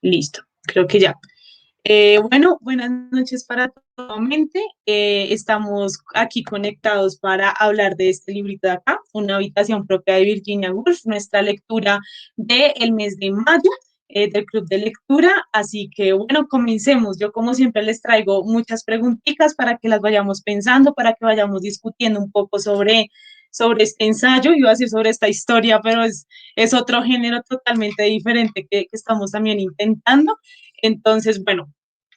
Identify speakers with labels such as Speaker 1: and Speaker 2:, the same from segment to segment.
Speaker 1: Listo, creo que ya. Bueno, buenas noches para todos nuevamente. Estamos aquí conectados para hablar de este librito de acá, Una habitación propia de Virginia Woolf, nuestra lectura del mes de mayo del Club de Lectura. Así que bueno, comencemos. Yo como siempre les traigo muchas preguntitas para que las vayamos pensando, para que vayamos discutiendo un poco sobre este ensayo, iba a decir sobre esta historia, pero es otro género totalmente diferente que estamos también intentando. Entonces, bueno,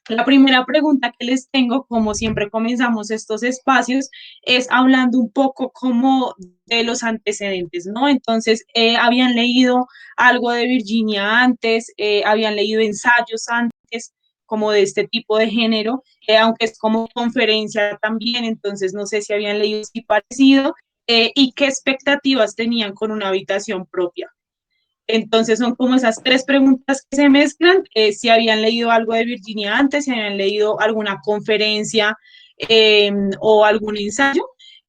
Speaker 1: la primera pregunta que les tengo, como siempre comenzamos estos espacios, es hablando un poco como de los antecedentes, ¿no? Entonces, habían leído algo de Virginia antes, habían leído ensayos antes, como de este tipo de género, aunque es como conferencia también, entonces no sé si habían leído así parecido, y qué expectativas tenían con una habitación propia. Entonces son como esas tres preguntas que se mezclan, si habían leído algo de Virginia antes, si habían leído alguna conferencia o algún ensayo,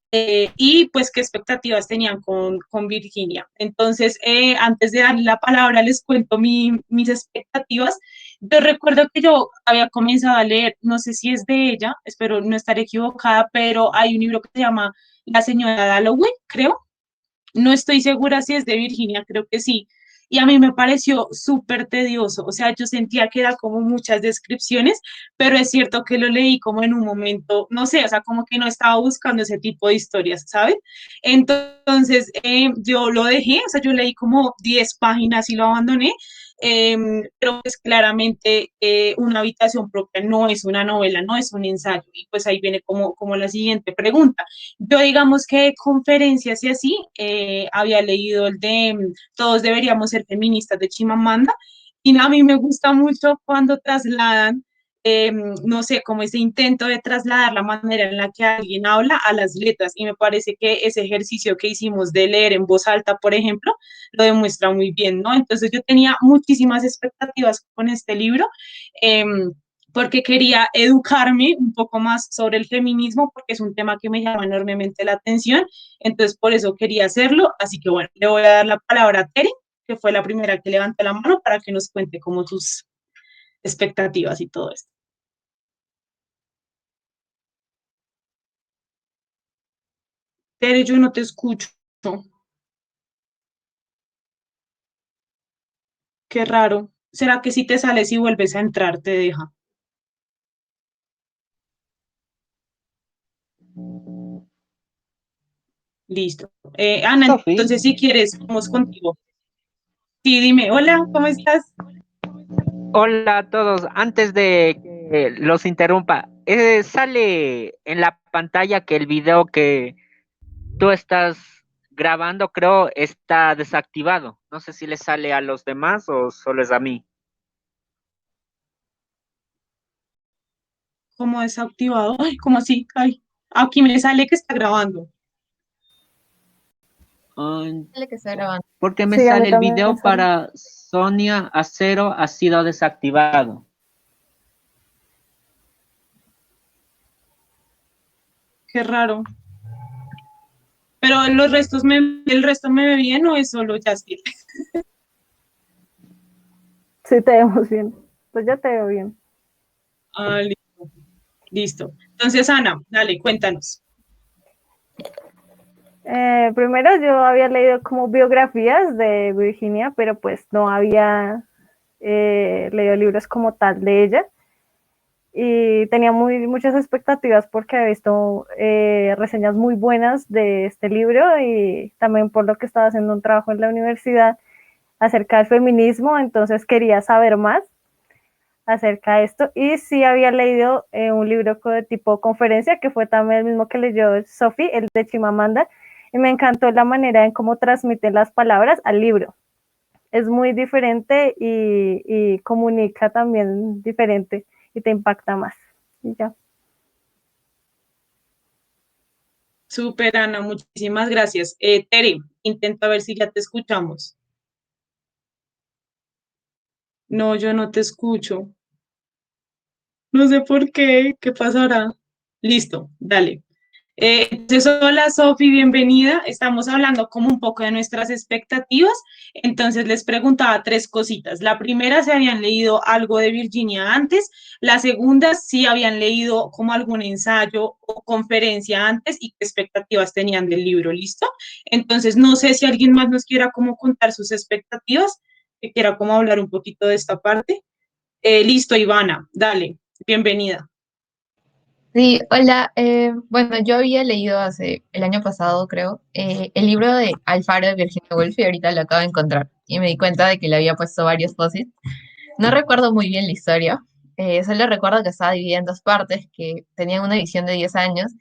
Speaker 1: y pues qué expectativas tenían con Virginia. Entonces, antes de darle la palabra, les cuento mis expectativas. Yo recuerdo que yo había comenzado a leer, no sé si es de ella, espero no estar equivocada, pero hay un libro que se llama La señora Dalloway, creo. No estoy segura si es de Virginia, creo que sí. Y a mí me pareció súper tedioso, o sea, yo sentía que era como muchas descripciones, pero es cierto que lo leí como en un momento, no sé, o sea, como que no estaba buscando ese tipo de historias, ¿sabes? Entonces, yo lo dejé, o sea, yo leí como 10 páginas y lo abandoné, pero pues claramente una habitación propia no es una novela, no es un ensayo, y pues ahí viene como la siguiente pregunta. Yo digamos que conferencias y así, había leído el de Todos deberíamos ser feministas de Chimamanda, y a mí me gusta mucho cuando trasladan, no sé, como ese intento de trasladar la manera en la que alguien habla a las letras, y me parece que ese ejercicio que hicimos de leer en voz alta, por ejemplo, lo demuestra muy bien, ¿no? Entonces yo tenía muchísimas expectativas con este libro. Eh, porque quería educarme un poco más sobre el feminismo, porque es un tema que me llama enormemente la atención, entonces por eso quería hacerlo, así que bueno, le voy a dar la palabra a Tere, que fue la primera que levantó la mano para que nos cuente como sus expectativas y todo esto. Tere, yo no te escucho, qué raro. ¿Será que si te sales y vuelves a entrar te deja? Listo. Ana,
Speaker 2: Sofi,
Speaker 1: entonces si quieres, vamos contigo. Sí, dime, hola, ¿cómo estás?
Speaker 2: hola a todos. Antes de que los interrumpa, sale en la pantalla que el video que tú estás grabando, creo, está desactivado. No sé si le sale a los demás o solo es a mí.
Speaker 1: Como desactivado. Ay, ¿cómo así? Ay, aquí me sale que está grabando.
Speaker 2: Ah,
Speaker 3: Dale que está grabando.
Speaker 2: porque me
Speaker 3: Sí, a mí
Speaker 2: sale el
Speaker 3: también me
Speaker 2: video
Speaker 3: sale.
Speaker 2: para Sonia Acero ha sido desactivado.
Speaker 1: Qué raro. Pero el resto me ve bien o es solo Justin.
Speaker 3: Sí, te vemos bien. Pues ya te veo bien.
Speaker 1: Ah, listo. Listo. Entonces, Ana, dale, cuéntanos.
Speaker 3: Primero yo había leído como biografías de Virginia, pero pues no había leído libros como tal de ella. Y tenía muchas expectativas porque he visto reseñas muy buenas de este libro y también por lo que estaba haciendo un trabajo en la universidad acerca del feminismo, entonces quería saber más acerca de esto. Y sí había leído un libro de tipo conferencia, que fue también el mismo que leyó Sophie, el de Chimamanda, y me encantó la manera en cómo transmiten las palabras al libro. Es muy diferente y comunica también diferente y te impacta más. Y ya.
Speaker 1: Súper, Ana, muchísimas gracias. Tere, intenta ver si ya te escuchamos. No, yo no te escucho. No sé por qué. ¿Qué pasará? Listo, dale. Entonces, hola Sofi, bienvenida. Estamos hablando como un poco de nuestras expectativas. Entonces les preguntaba tres cositas. La primera, si habían leído algo de Virginia antes. La segunda, si habían leído como algún ensayo o conferencia antes y qué expectativas tenían del libro. ¿Listo? Entonces, no sé si alguien más nos quiera como contar sus expectativas, que quiera como hablar un poquito de esta parte. Listo, Ivana, dale, bienvenida.
Speaker 4: Sí, hola. Bueno, yo había leído hace el año pasado, creo, el libro de Alfaro de Virginia Woolf y ahorita lo acabo de encontrar. Y me di cuenta de que le había puesto varios posits. No recuerdo muy bien la historia, solo recuerdo que estaba dividida en dos partes, que tenían una visión de 10 años.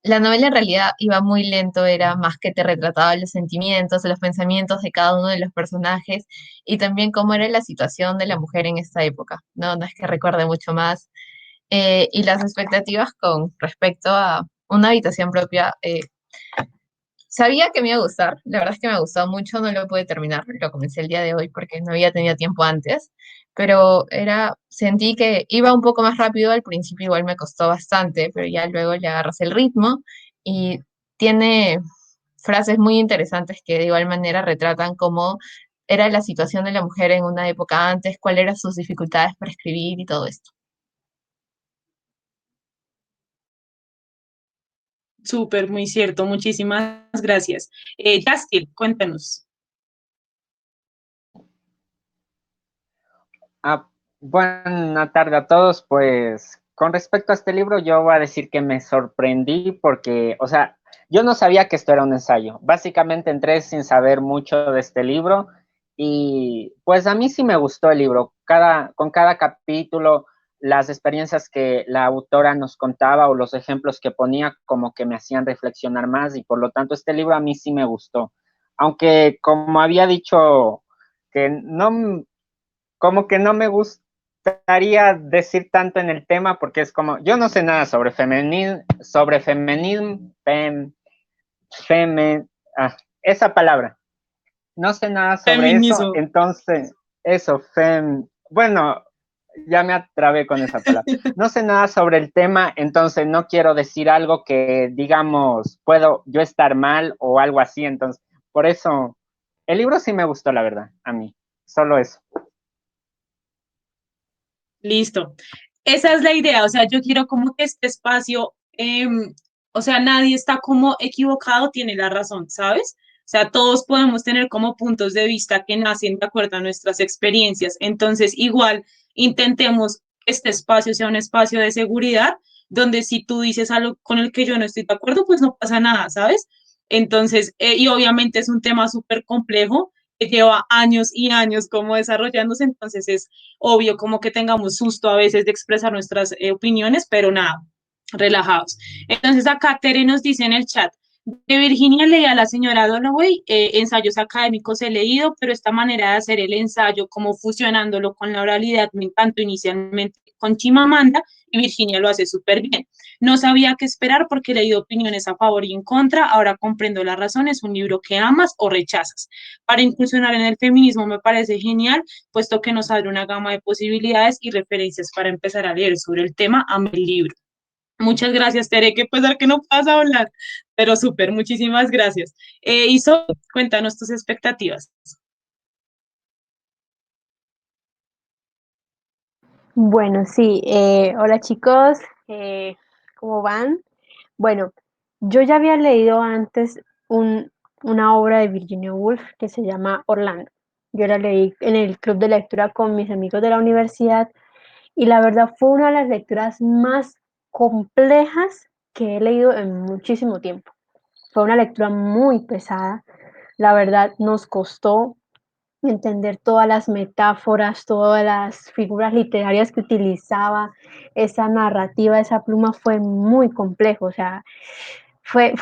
Speaker 4: La novela en realidad iba muy lento, era más que te retrataba los sentimientos, los pensamientos de cada uno de los personajes y también cómo era la situación de la mujer en esta época. No, no es que recuerde mucho más. Y las expectativas con respecto a una habitación propia, sabía que me iba a gustar, la verdad es que me gustó mucho, no lo pude terminar, lo comencé el día de hoy porque no había tenido tiempo antes, pero sentí que iba un poco más rápido, al principio igual me costó bastante, pero ya luego le agarras el ritmo y tiene frases muy interesantes que de igual manera retratan cómo era la situación de la mujer en una época antes, cuáles eran sus dificultades para escribir y todo esto.
Speaker 1: Súper, muy cierto. Muchísimas gracias. Justin, cuéntanos.
Speaker 2: Ah, buena tarde a todos. Pues con respecto a este libro, yo voy a decir que me sorprendí porque, o sea, yo no sabía que esto era un ensayo. Básicamente entré sin saber mucho de este libro y pues a mí sí me gustó el libro. Con cada capítulo, las experiencias que la autora nos contaba o los ejemplos que ponía como que me hacían reflexionar más y por lo tanto este libro a mí sí me gustó. Aunque como había dicho que no como que no me gustaría decir tanto en el tema porque es como, yo no sé nada sobre feminismo, esa palabra. No sé nada sobre eso,
Speaker 1: Feminismo.
Speaker 2: entonces, eso, bueno, ya me atrabé con esa palabra. No sé nada sobre el tema, entonces no quiero decir algo que, digamos, puedo yo estar mal o algo así, entonces, por eso, el libro sí me gustó, la verdad, a mí, solo eso.
Speaker 1: Listo. Esa es la idea. O sea, yo quiero como que este espacio, o sea, nadie está como equivocado, tiene la razón, ¿sabes? O sea, todos podemos tener como puntos de vista que nacen de acuerdo a nuestras experiencias. Entonces, igual, intentemos que este espacio sea un espacio de seguridad, donde si tú dices algo con el que yo no estoy de acuerdo, pues no pasa nada, ¿sabes? Entonces, y obviamente es un tema súper complejo que lleva años y años como desarrollándose, entonces es obvio como que tengamos susto a veces de expresar nuestras opiniones, pero nada, relajados. Entonces acá Tere nos dice en el chat, de Virginia leí a la señora Dalloway, ensayos académicos he leído, pero esta manera de hacer el ensayo, como fusionándolo con la oralidad, me encantó inicialmente con Chimamanda y Virginia lo hace súper bien. No sabía qué esperar porque he leído opiniones a favor y en contra, ahora comprendo las razones, un libro que amas o rechazas. Para incursionar en el feminismo me parece genial, puesto que nos abre una gama de posibilidades y referencias para empezar a leer sobre el tema. Amo el libro. Muchas gracias, Tere, que pesar que no puedas hablar, pero súper, muchísimas gracias. Iso, cuéntanos tus expectativas.
Speaker 5: Bueno, sí, hola chicos, ¿cómo van? Bueno, yo ya había leído antes una obra de Virginia Woolf que se llama Orlando. Yo la leí en el club de lectura con mis amigos de la universidad y la verdad fue una de las lecturas más complejas que he leído en muchísimo tiempo. Fue una lectura muy pesada, la verdad nos costó entender todas las metáforas, todas las figuras literarias que utilizaba, esa narrativa, esa pluma fue muy complejo, o sea, fue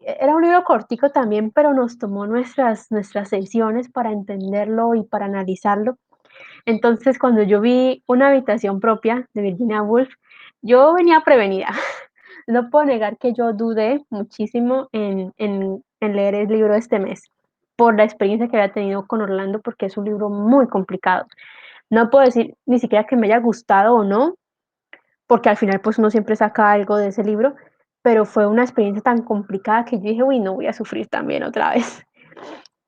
Speaker 5: era un libro cortico también, pero nos tomó nuestras sesiones para entenderlo y para analizarlo. Entonces, cuando yo vi Una habitación propia de Virginia Woolf, yo venía prevenida. No puedo negar que yo dudé muchísimo en leer el libro este mes por la experiencia que había tenido con Orlando, porque es un libro muy complicado. No puedo decir ni siquiera que me haya gustado o no, porque al final pues uno siempre saca algo de ese libro, pero fue una experiencia tan complicada que yo dije, uy, no voy a sufrir también otra vez.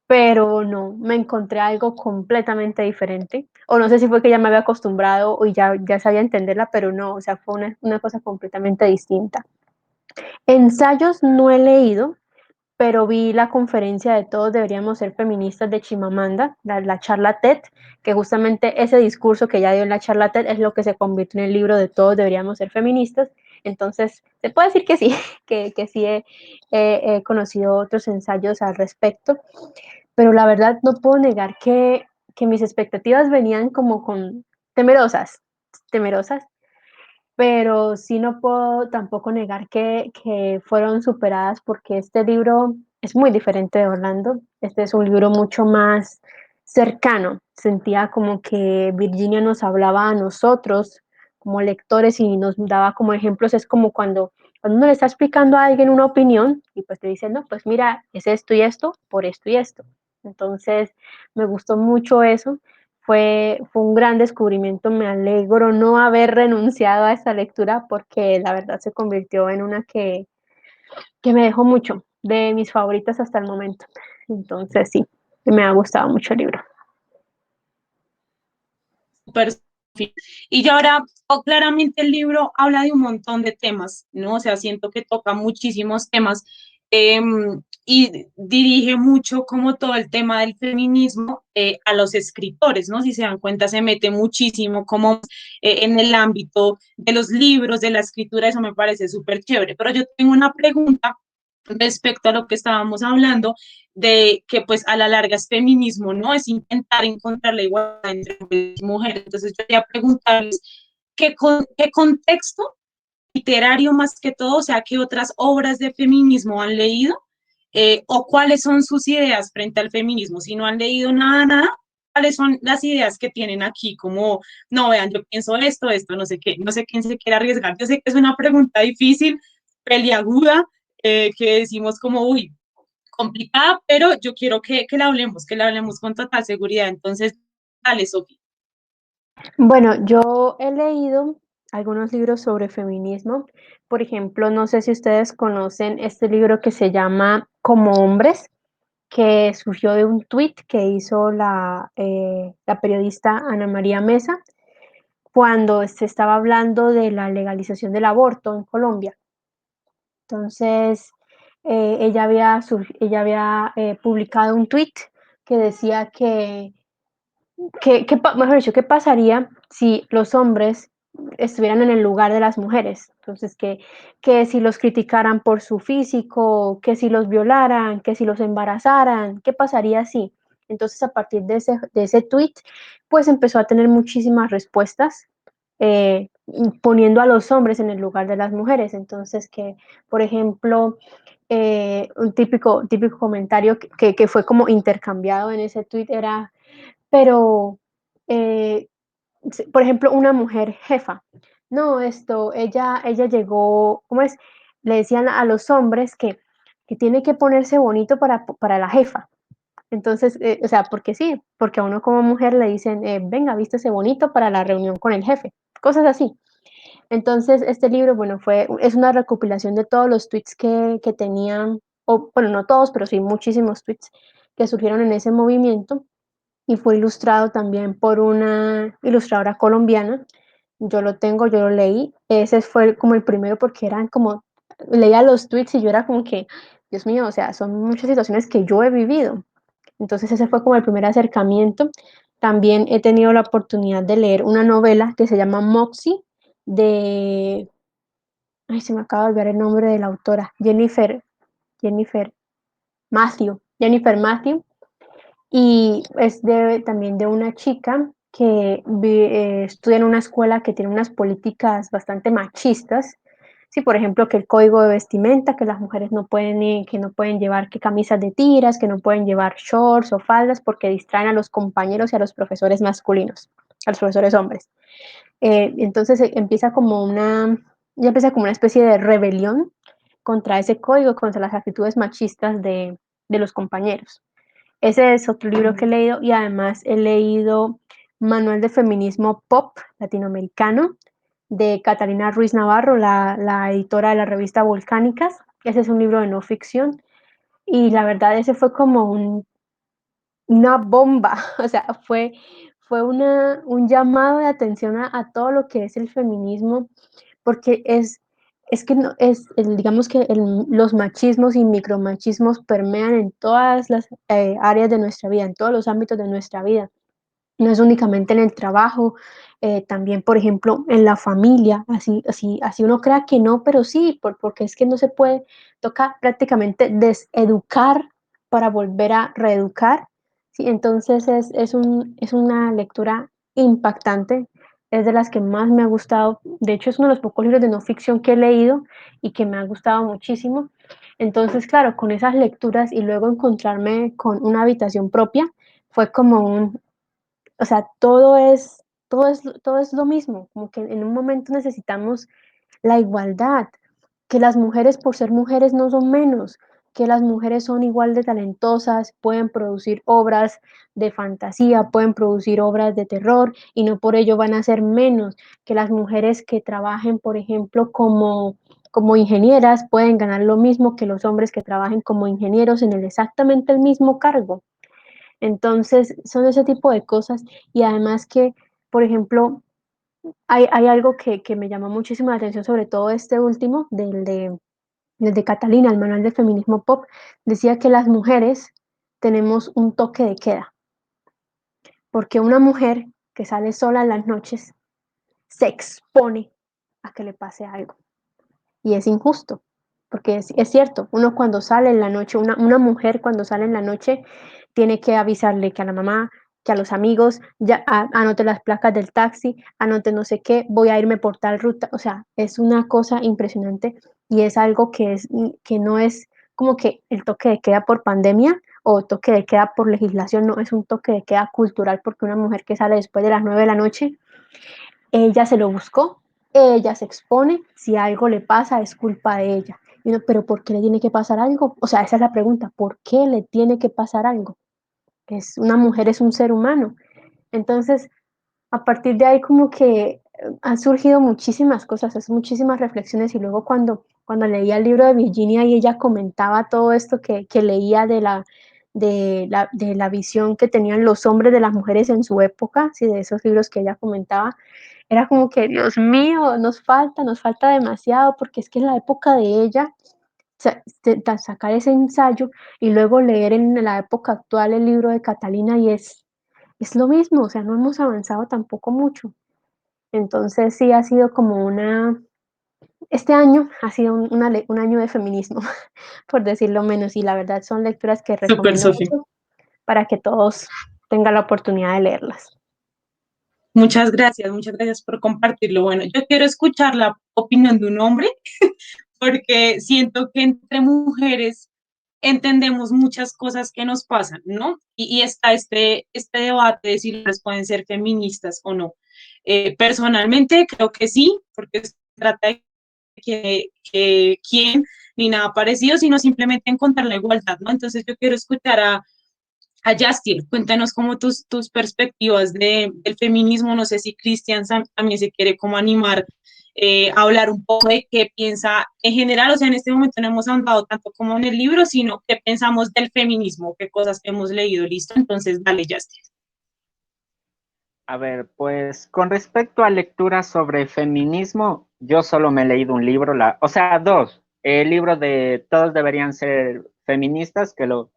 Speaker 5: Pero no, me encontré algo completamente diferente. O no sé si fue que ya me había acostumbrado o ya sabía entenderla, pero no, o sea, fue una cosa completamente distinta. Ensayos no he leído, pero vi la conferencia de Todos deberíamos ser feministas de Chimamanda, la charla TED, que justamente ese discurso que ella dio en la charla TED es lo que se convirtió en el libro de Todos deberíamos ser feministas. Entonces, se puede decir que sí, que sí he conocido otros ensayos al respecto, pero la verdad no puedo negar que mis expectativas venían como con temerosas, temerosas, pero sí no puedo tampoco negar que fueron superadas porque este libro es muy diferente de Orlando. Este es un libro mucho más cercano. Sentía como que Virginia nos hablaba a nosotros como lectores y nos daba como ejemplos. Es como cuando uno le está explicando a alguien una opinión y pues te dicen, no, pues mira, es esto y esto, por esto y esto. Entonces me gustó mucho eso. Fue un gran descubrimiento, me alegro no haber renunciado a esta lectura porque la verdad se convirtió en una que me dejó mucho, de mis favoritas hasta el momento. Entonces sí, me ha gustado mucho el libro.
Speaker 1: Súper. Y yo ahora, claramente el libro habla de un montón de temas, ¿no? O sea, siento que toca muchísimos temas eh, y dirige mucho como todo el tema del feminismo a los escritores, ¿no? Si se dan cuenta, se mete muchísimo como en el ámbito de los libros, de la escritura, eso me parece súper chévere. Pero yo tengo una pregunta respecto a lo que estábamos hablando de que pues a la larga es feminismo, ¿no? Es intentar encontrar la igualdad entre hombres y mujeres. Entonces yo quería preguntarles, ¿qué contexto literario más que todo, o sea, qué otras obras de feminismo han leído o cuáles son sus ideas frente al feminismo? Si no han leído nada, ¿cuáles son las ideas que tienen aquí? Como, no, vean, yo pienso esto, no sé qué, no sé quién se quiere arriesgar. Yo sé que es una pregunta difícil, peliaguda, que decimos como, uy, complicada, pero yo quiero que la hablemos con total seguridad. Entonces, dale, Sofía.
Speaker 5: Bueno, yo he leído algunos libros sobre feminismo. Por ejemplo, no sé si ustedes conocen este libro que se llama Como hombres, que surgió de un tweet que hizo la periodista Ana María Mesa cuando se estaba hablando de la legalización del aborto en Colombia. Entonces, ella había publicado un tweet que decía mejor dicho, ¿qué pasaría si los hombres estuvieran en el lugar de las mujeres? Entonces, que si los criticaran por su físico, que si los violaran, que si los embarazaran, ¿qué pasaría si? Entonces, a partir de ese tweet, pues empezó a tener muchísimas respuestas, eh, poniendo a los hombres en el lugar de las mujeres. Entonces, por ejemplo, un típico comentario que fue como intercambiado en ese tweet era, pero, eh, por ejemplo, una mujer jefa, no, ella llegó, ¿cómo es? Le decían a los hombres que tiene que ponerse bonito para la jefa. Entonces, o sea, porque sí, porque a uno como mujer le dicen, venga, vístese bonito para la reunión con el jefe, cosas así. Entonces, este libro, bueno, es una recopilación de todos los tweets que tenían, o bueno, no todos, pero sí muchísimos tweets que surgieron en ese movimiento y fue ilustrado también por una ilustradora colombiana. Yo lo tengo, yo lo leí. Ese fue como el primero porque eran como, leía los tweets y yo era como que, Dios mío, o sea, son muchas situaciones que yo he vivido. Entonces ese fue como el primer acercamiento. También he tenido la oportunidad de leer una novela que se llama Moxie de, ay, se me acaba de olvidar el nombre de la autora, Jennifer Jennifer Matthew, y es también de una chica que estudia en una escuela que tiene unas políticas bastante machistas. Sí, por ejemplo, que el código de vestimenta, que las mujeres que no pueden llevar que camisas de tiras, que no pueden llevar shorts o faldas porque distraen a los compañeros y a los profesores masculinos, a los profesores hombres. Entonces ya empieza como una especie de rebelión contra ese código, contra las actitudes machistas de los compañeros. Ese es otro libro que he leído y además he leído Manual de Feminismo Pop Latinoamericano de Catalina Ruiz Navarro, la editora de la revista Volcánicas. Ese es un libro de no ficción y la verdad ese fue como una bomba, o sea, fue un llamado de atención a todo lo que es el feminismo, porque es que no, digamos que los machismos y micromachismos permean en todas las áreas de nuestra vida, en todos los ámbitos de nuestra vida. No es únicamente en el trabajo, también, por ejemplo, en la familia, así uno crea que no, pero sí, porque es que no se puede, toca prácticamente deseducar para volver a reeducar, ¿sí? Entonces es una lectura impactante, es de las que más me ha gustado, de hecho es uno de los pocos libros de no ficción que he leído y que me ha gustado muchísimo. Entonces, claro, con esas lecturas y luego encontrarme con una habitación propia, fue como o sea, todo es lo mismo, como que en un momento necesitamos la igualdad, que las mujeres por ser mujeres no son menos, que las mujeres son igual de talentosas, pueden producir obras de fantasía, pueden producir obras de terror y no por ello van a ser menos, que las mujeres que trabajen, por ejemplo, como ingenieras pueden ganar lo mismo que los hombres que trabajen como ingenieros en exactamente el mismo cargo. Entonces, son ese tipo de cosas y además que, por ejemplo, hay algo que me llamó muchísimo la atención, sobre todo este último, del de Catalina, el manual de feminismo pop, decía que las mujeres tenemos un toque de queda, porque una mujer que sale sola en las noches se expone a que le pase algo y es injusto, porque es cierto, uno cuando sale en la noche, una mujer cuando sale en la noche tiene que avisarle que a la mamá, que a los amigos, ya anote las placas del taxi, anote no sé qué, voy a irme por tal ruta, o sea, es una cosa impresionante y es algo que no es como que el toque de queda por pandemia o toque de queda por legislación, no, es un toque de queda cultural porque una mujer que sale después de las 9 de la noche ella se lo buscó, ella se expone, si algo le pasa es culpa de ella. Y uno, pero ¿por qué le tiene que pasar algo? O sea, esa es la pregunta, ¿por qué le tiene que pasar algo? Una mujer es un ser humano. Entonces, a partir de ahí como que han surgido muchísimas cosas, muchísimas reflexiones y luego cuando leía el libro de Virginia y ella comentaba todo esto que leía de la visión que tenían los hombres de las mujeres en su época, ¿sí? De esos libros que ella comentaba, era como que, Dios mío, nos falta demasiado, porque es que en la época de ella, sacar ese ensayo y luego leer en la época actual el libro de Catalina y es lo mismo, o sea, no hemos avanzado tampoco mucho. Entonces sí ha sido como este año ha sido un año de feminismo, por decirlo menos, y la verdad son lecturas que
Speaker 1: Súper,
Speaker 5: recomiendo
Speaker 1: Sofi.
Speaker 5: mucho para que todos tengan la oportunidad de leerlas.
Speaker 1: Muchas gracias por compartirlo. Bueno, yo quiero escuchar la opinión de un hombre porque siento que entre mujeres entendemos muchas cosas que nos pasan, ¿no? Y está este debate de si las pueden ser feministas o no. Personalmente creo que sí, porque se trata de quién ni nada parecido, sino simplemente encontrar la igualdad, ¿no? Entonces yo quiero escuchar a Justin, cuéntanos como tus perspectivas del feminismo, no sé si Cristian también se quiere como animar a hablar un poco de qué piensa en general, o sea, en este momento no hemos andado tanto como en el libro, sino qué pensamos del feminismo, qué cosas hemos leído, listo, entonces dale Justin.
Speaker 2: A ver, pues con respecto a lecturas sobre feminismo, yo solo me he leído un libro, o sea, dos. El libro de Todos deberían ser feministas, que lo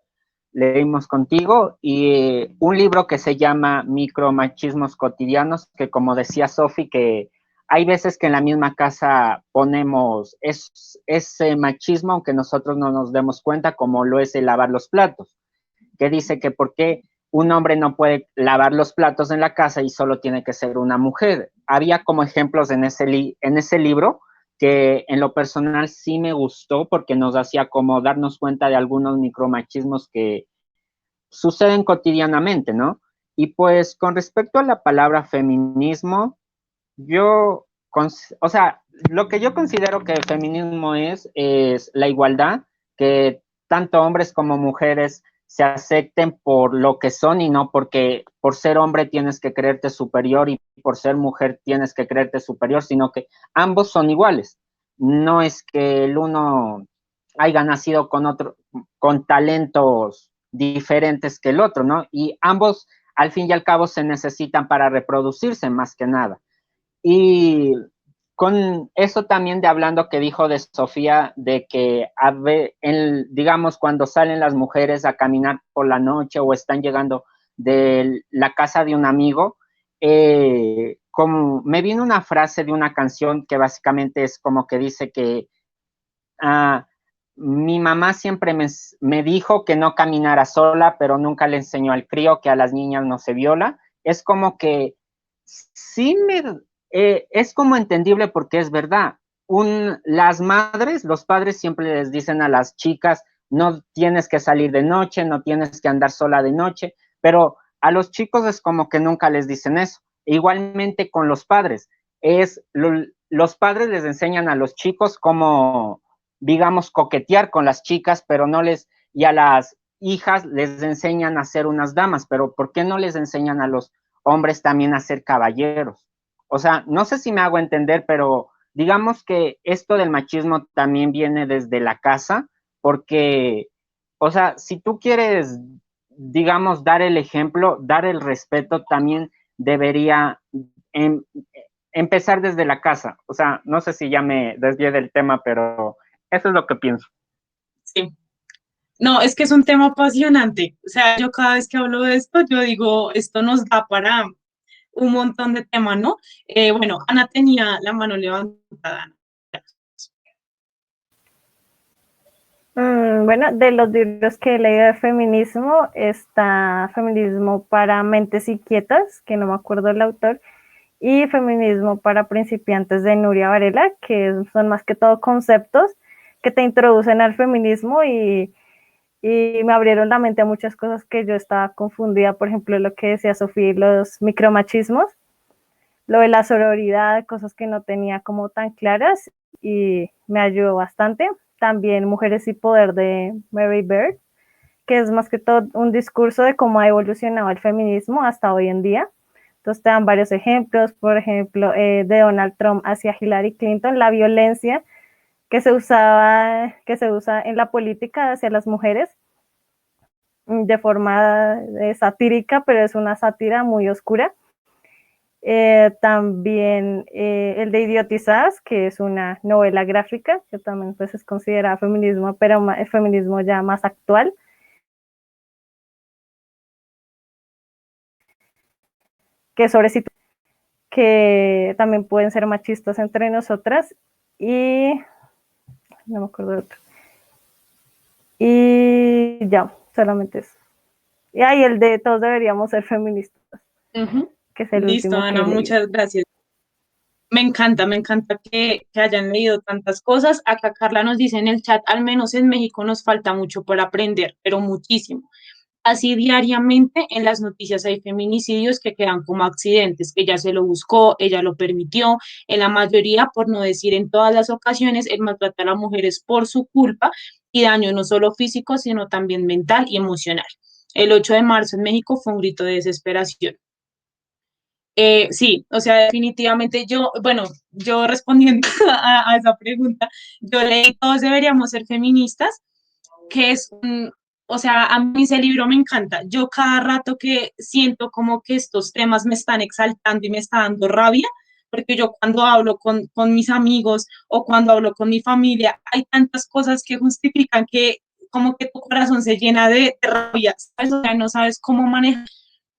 Speaker 2: leímos contigo, y un libro que se llama Micromachismos cotidianos, que como decía Sofi, que hay veces que en la misma casa ponemos ese machismo, aunque nosotros no nos demos cuenta, como lo es el lavar los platos, que dice que por qué un hombre no puede lavar los platos en la casa y solo tiene que ser una mujer. Había como ejemplos en ese libro que en lo personal sí me gustó porque nos hacía como darnos cuenta de algunos micromachismos que suceden cotidianamente, ¿no? Y pues con respecto a la palabra feminismo, o sea, lo que yo considero que el feminismo es la igualdad, que tanto hombres como mujeres se acepten por lo que son y no porque por ser hombre tienes que creerte superior y por ser mujer tienes que creerte superior, sino que ambos son iguales. No es que el uno haya nacido con talentos diferentes que el otro, ¿no? Y ambos, al fin y al cabo, se necesitan para reproducirse más que nada. Y con eso también de hablando que dijo de Sofía, de que digamos cuando salen las mujeres a caminar por la noche o están llegando de la casa de un amigo, como me vino una frase de una canción que básicamente es como que dice que mi mamá siempre me dijo que no caminara sola, pero nunca le enseñó al crío que a las niñas no se viola. Es como que sí es como entendible porque es verdad. Las madres, los padres siempre les dicen a las chicas, no tienes que salir de noche, no tienes que andar sola de noche, pero a los chicos es como que nunca les dicen eso. Igualmente con los padres, los padres les enseñan a los chicos cómo, digamos, coquetear con las chicas, pero y a las hijas les enseñan a ser unas damas, pero ¿por qué no les enseñan a los hombres también a ser caballeros? O sea, no sé si me hago entender, pero digamos que esto del machismo también viene desde la casa, porque, o sea, si tú quieres, digamos, dar el ejemplo, dar el respeto, también debería empezar desde la casa. O sea, no sé si ya me desvié del tema, pero eso es lo que pienso.
Speaker 1: Sí. No, es que es un tema apasionante. O sea, yo cada vez que hablo de esto, yo digo, esto nos da para un montón de temas, ¿no? Bueno, Ana tenía la mano levantada.
Speaker 3: Bueno, de los libros que he leído de feminismo está Feminismo para Mentes Inquietas, que no me acuerdo el autor, y Feminismo para Principiantes de Nuria Varela, que son más que todo conceptos que te introducen al feminismo y me abrieron la mente a muchas cosas que yo estaba confundida, por ejemplo, lo que decía Sofía, los micromachismos, lo de la sororidad, cosas que no tenía como tan claras y me ayudó bastante. También Mujeres y Poder de Mary Beard, que es más que todo un discurso de cómo ha evolucionado el feminismo hasta hoy en día. Entonces te dan varios ejemplos, por ejemplo, de Donald Trump hacia Hillary Clinton, la violencia que se usa en la política hacia las mujeres de forma satírica, pero es una sátira muy oscura. También el de Idiotizadas, que es una novela gráfica, que también pues, es considerada feminismo, pero es feminismo ya más actual. Que sobre que también pueden ser machistas entre nosotras y no me acuerdo de otro. Y ya, solamente eso. Y ahí el de todos deberíamos ser feministas, que es el
Speaker 1: Listo,
Speaker 3: último
Speaker 1: Ana,
Speaker 3: que
Speaker 1: muchas gracias. Me encanta que hayan leído tantas cosas. Acá Carla nos dice en el chat, al menos en México nos falta mucho por aprender, pero muchísimo. Así diariamente en las noticias hay feminicidios que quedan como accidentes. Ella se lo buscó, ella lo permitió. En la mayoría, por no decir en todas las ocasiones, el maltrato a las mujeres por su culpa y daño no solo físico, sino también mental y emocional. El 8 de marzo en México fue un grito de desesperación. Sí, o sea, definitivamente yo respondiendo a esa pregunta, yo leí Todos deberíamos ser feministas, que es o sea, a mí ese libro me encanta. Yo cada rato que siento como que estos temas me están exaltando y me está dando rabia, porque yo cuando hablo con mis amigos o cuando hablo con mi familia, hay tantas cosas que justifican que como que tu corazón se llena de rabia, ¿sabes? O sea, no sabes cómo manejar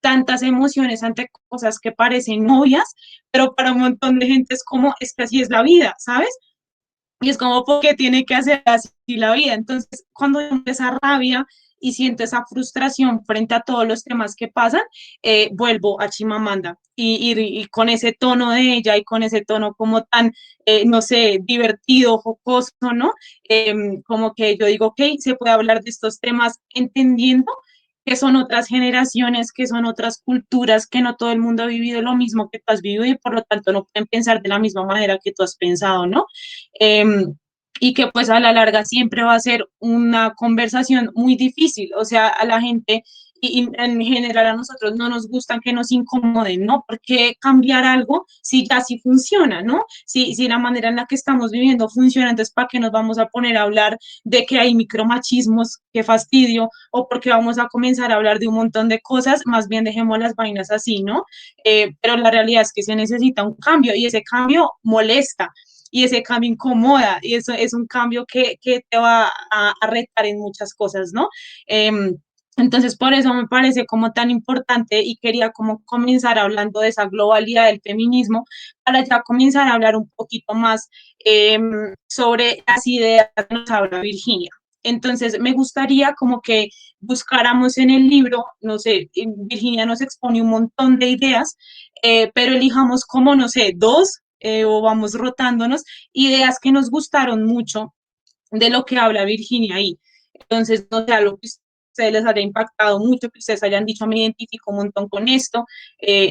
Speaker 1: tantas emociones ante cosas que parecen obvias, pero para un montón de gente es como, es que así es la vida, ¿sabes? Y es como, ¿por qué tiene que hacer así la vida? Entonces, cuando esa rabia y siento esa frustración frente a todos los temas que pasan, vuelvo a Chimamanda y con ese tono de ella y con ese tono como tan, no sé, divertido, jocoso, ¿no? Como que yo digo, ok, se puede hablar de estos temas entendiendo que son otras generaciones, que son otras culturas, que no todo el mundo ha vivido lo mismo que tú has vivido y por lo tanto no pueden pensar de la misma manera que tú has pensado, ¿no? y que pues a la larga siempre va a ser una conversación muy difícil, o sea, a la gente y en general a nosotros no nos gustan que nos incomoden, ¿no? Porque cambiar algo si ya sí funciona, ¿no? Si la manera en la que estamos viviendo funciona, entonces ¿para qué nos vamos a poner a hablar de que hay micromachismos, qué fastidio, o porque vamos a comenzar a hablar de un montón de cosas, más bien dejemos las vainas así, ¿no? Pero la realidad es que se necesita un cambio y ese cambio molesta y ese cambio incomoda y eso es un cambio que te va a retar en muchas cosas, ¿no? Entonces, por eso me parece como tan importante y quería como comenzar hablando de esa globalidad del feminismo para ya comenzar a hablar un poquito más sobre las ideas que nos habla Virginia. Entonces, me gustaría como que buscáramos en el libro, no sé, Virginia nos expone un montón de ideas, pero elijamos como, no sé, dos o vamos rotándonos, ideas que nos gustaron mucho de lo que habla Virginia ahí. Entonces, no sé, lo que ustedes les haya impactado mucho, que ustedes hayan dicho, me identifico un montón con esto,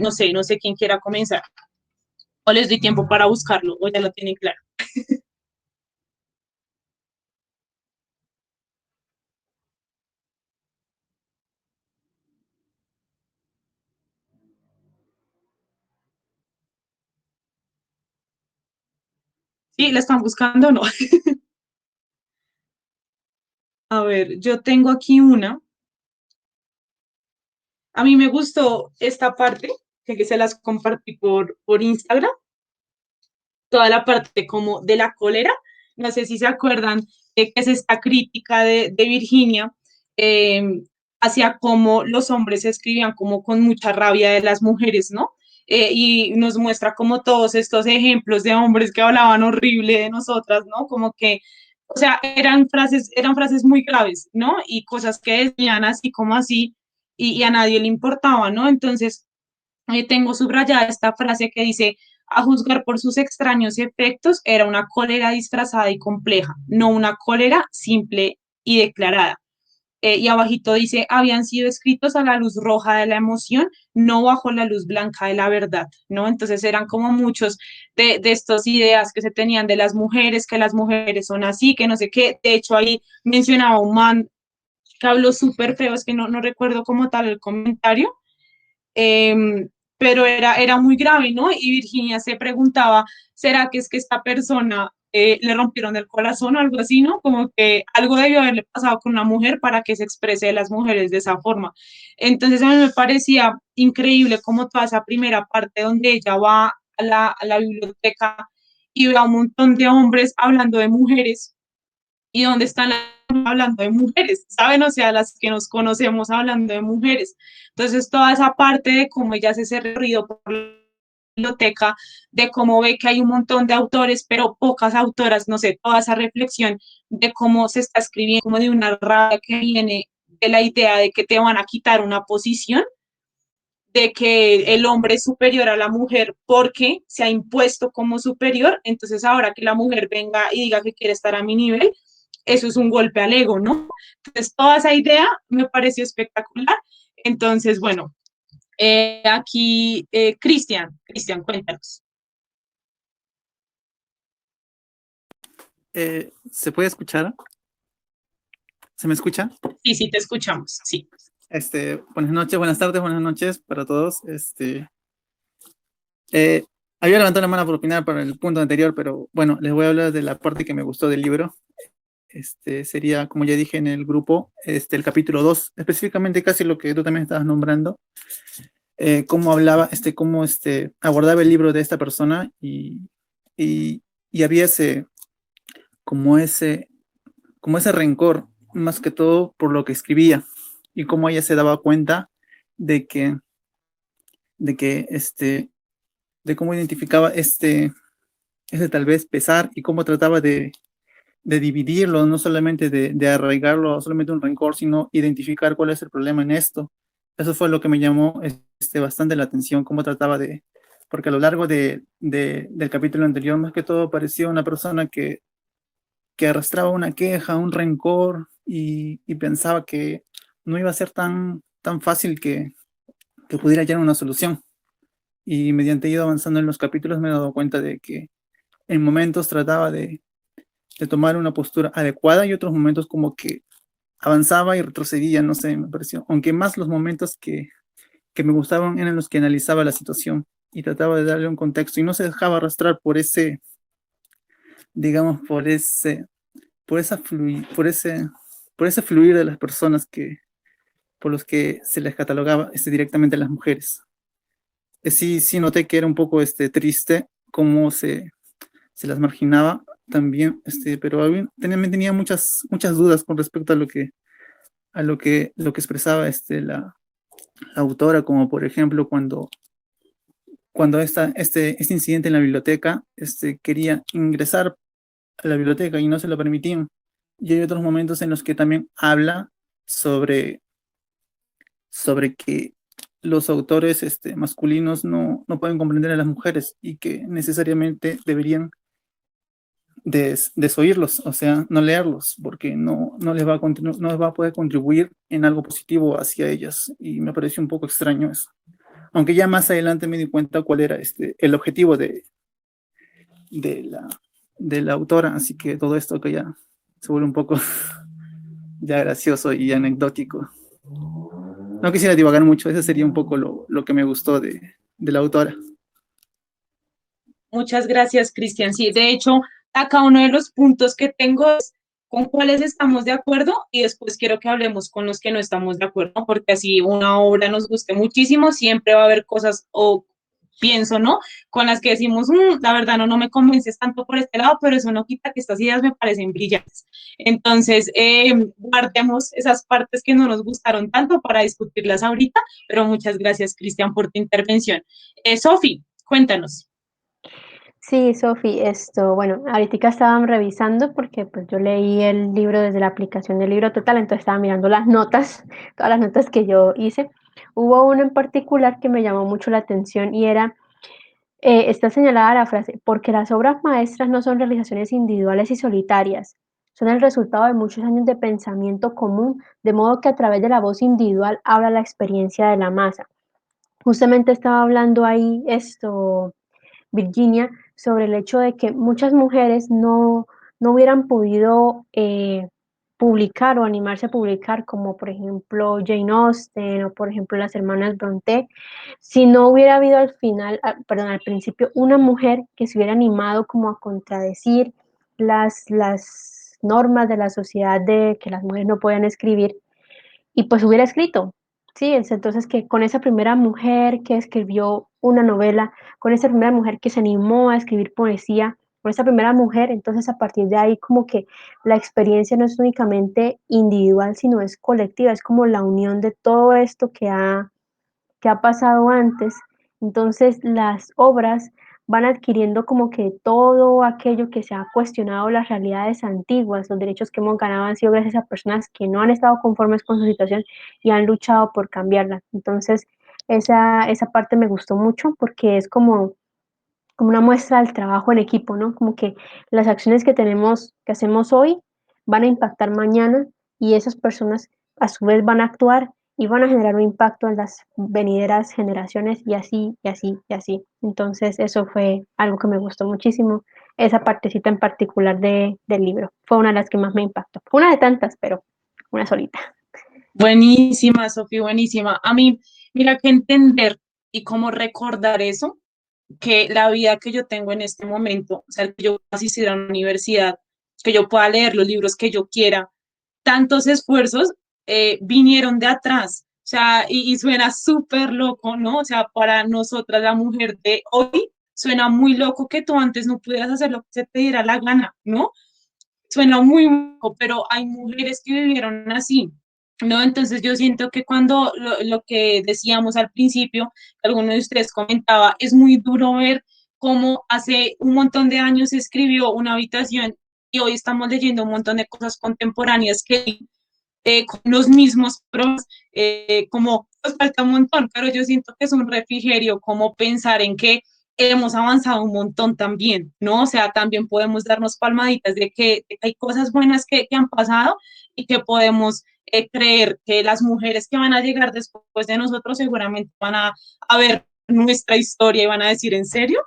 Speaker 1: no sé quién quiera comenzar, o les doy tiempo para buscarlo, o ya lo tienen claro. ¿Sí? ¿La están buscando o no? A ver, yo tengo aquí una. A mí me gustó esta parte, que se las compartí por Instagram, toda la parte como de la cólera. No sé si se acuerdan que es esta crítica de Virginia eh, hacia cómo los hombres escribían como con mucha rabia de las mujeres, ¿no? Y nos muestra como todos estos ejemplos de hombres que hablaban horrible de nosotras, ¿no? Como que, o sea, eran frases muy graves, ¿no? Y cosas que decían así como así, y a nadie le importaba, ¿no? Entonces, tengo subrayada esta frase que dice, a juzgar por sus extraños efectos, era una cólera disfrazada y compleja, no una cólera simple y declarada. Y abajito dice, habían sido escritos a la luz roja de la emoción, no bajo la luz blanca de la verdad, ¿no? Entonces eran como muchos de estas ideas que se tenían de las mujeres, que las mujeres son así, que no sé qué. De hecho, ahí mencionaba un man que habló súper feo, es que no recuerdo como tal el comentario, eh, pero era muy grave, ¿no? Y Virginia se preguntaba, ¿será que es que esta persona le rompieron el corazón o algo así, ¿no? Como que algo debió haberle pasado con una mujer para que se exprese de las mujeres de esa forma. Entonces a mí me parecía increíble como toda esa primera parte donde ella va a la biblioteca y ve a un montón de hombres hablando de mujeres y dónde están hablando de mujeres, ¿saben? O sea, las que nos conocemos hablando de mujeres. Entonces, toda esa parte de cómo ella se hace ruido por la biblioteca, de cómo ve que hay un montón de autores, pero pocas autoras, no sé, toda esa reflexión de cómo se está escribiendo, como de una rabia que viene de la idea de que te van a quitar una posición, de que el hombre es superior a la mujer porque se ha impuesto como superior, entonces ahora que la mujer venga y diga que quiere estar a mi nivel, eso es un golpe al ego, ¿no? Entonces toda esa idea me pareció espectacular. Entonces, bueno, aquí, Cristian, cuéntanos.
Speaker 6: ¿Se puede escuchar? ¿Se me escucha?
Speaker 1: Sí, sí, te escuchamos, sí.
Speaker 6: Buenas noches, buenas tardes, buenas noches para todos. Eh, Había levantado la mano por opinar para el punto anterior, pero bueno, les voy a hablar de la parte que me gustó del libro. Sería, como ya dije en el grupo, el capítulo 2, específicamente casi lo que tú también estabas nombrando, cómo hablaba, cómo abordaba el libro de esta persona y, y había como ese, como ese rencor, más que todo por lo que escribía y cómo ella se daba cuenta de que, de que de cómo identificaba ese tal vez pesar y cómo trataba de dividirlo, no solamente de arraigarlo a solamente un rencor, sino identificar cuál es el problema en esto. Eso fue lo que me llamó bastante la atención, cómo trataba porque a lo largo del capítulo anterior, más que todo, parecía una persona que arrastraba una queja, un rencor y pensaba que no iba a ser tan fácil que pudiera hallar una solución. Y mediante ido avanzando en los capítulos me he dado cuenta de que en momentos trataba de tomar una postura adecuada y otros momentos como que avanzaba y retrocedía, no sé, me pareció. Aunque más los momentos que me gustaban eran los que analizaba la situación y trataba de darle un contexto y no se dejaba arrastrar por ese, digamos, por ese fluir de las personas por los que se les catalogaba directamente a las mujeres. Sí, sí noté que era un poco triste cómo se las marginaba también, pero también tenía muchas dudas con respecto a lo que expresaba la autora, como por ejemplo cuando este incidente en la biblioteca, quería ingresar a la biblioteca y no se lo permitían. Y hay otros momentos en los que también habla sobre, sobre que los autores masculinos no pueden comprender a las mujeres y que necesariamente deberían desoírlos, o sea, no leerlos, porque no les va no les va a poder contribuir en algo positivo hacia ellas. Y me pareció un poco extraño eso. Aunque ya más adelante me di cuenta cuál era el objetivo de la, de la autora, así que todo esto que ya se vuelve un poco ya gracioso y anecdótico. No quisiera divagar mucho, ese sería un poco lo que me gustó de la autora.
Speaker 1: Muchas gracias, Cristian. Sí, de hecho, acá uno de los puntos que tengo es con cuáles estamos de acuerdo y después quiero que hablemos con los que no estamos de acuerdo, porque así una obra nos guste muchísimo, siempre va a haber cosas o pienso, ¿no? Con las que decimos, la verdad no me convences tanto por este lado, pero eso no quita que estas ideas me parecen brillantes. Entonces, guardemos esas partes que no nos gustaron tanto para discutirlas ahorita, pero muchas gracias, Cristian, por tu intervención. Sofi, cuéntanos.
Speaker 5: Sí, Sofi, bueno, ahorita estaban revisando porque pues yo leí el libro desde la aplicación del Libro Total, entonces estaba mirando las notas, todas las notas que yo hice. Hubo uno en particular que me llamó mucho la atención y está señalada la frase, porque las obras maestras no son realizaciones individuales y solitarias, son el resultado de muchos años de pensamiento común, de modo que a través de la voz individual habla la experiencia de la masa. Justamente estaba hablando ahí Virginia, sobre el hecho de que muchas mujeres no hubieran podido publicar o animarse a publicar, como por ejemplo Jane Austen o por ejemplo las hermanas Brontë, si no hubiera habido al principio, una mujer que se hubiera animado como a contradecir las normas de la sociedad de que las mujeres no pueden escribir y pues hubiera escrito. Sí, entonces que con esa primera mujer que escribió una novela, con esa primera mujer que se animó a escribir poesía, con esa primera mujer, entonces a partir de ahí como que la experiencia no es únicamente individual, sino es colectiva, es como la unión de todo esto que ha pasado antes. Entonces las obras van adquiriendo como que todo aquello que se ha cuestionado las realidades antiguas, los derechos que hemos ganado han sido gracias a personas que no han estado conformes con su situación y han luchado por cambiarla. Entonces esa parte me gustó mucho porque es como una muestra del trabajo en equipo, ¿no? Como que las acciones que hacemos hoy van a impactar mañana y esas personas a su vez van a actuar y van a generar un impacto en las venideras generaciones y así, y así, y así. Entonces eso fue algo que me gustó muchísimo, esa partecita en particular del libro. Fue una de las que más me impactó. Una de tantas, pero una solita.
Speaker 1: Buenísima, Sofía, buenísima. A mí, mira que entender y cómo recordar eso, que la vida que yo tengo en este momento, o sea, que yo asistir a la universidad, que yo pueda leer los libros que yo quiera, tantos esfuerzos vinieron de atrás. O sea, y suena súper loco, ¿no? O sea, para nosotras, la mujer de hoy, suena muy loco que tú antes no pudieras hacer lo que se te diera la gana, ¿no? Suena muy loco, pero hay mujeres que vivieron así, ¿no? Entonces yo siento que cuando lo que decíamos al principio, alguno de ustedes comentaba, es muy duro ver cómo hace un montón de años se escribió una habitación y hoy estamos leyendo un montón de cosas contemporáneas que con los mismos pros, como nos falta un montón, pero yo siento que es un refrigerio como pensar en que hemos avanzado un montón también, ¿no? O sea, también podemos darnos palmaditas de que hay cosas buenas que han pasado y que podemos creer que las mujeres que van a llegar después de nosotros seguramente van a ver nuestra historia y van a decir, ¿en serio?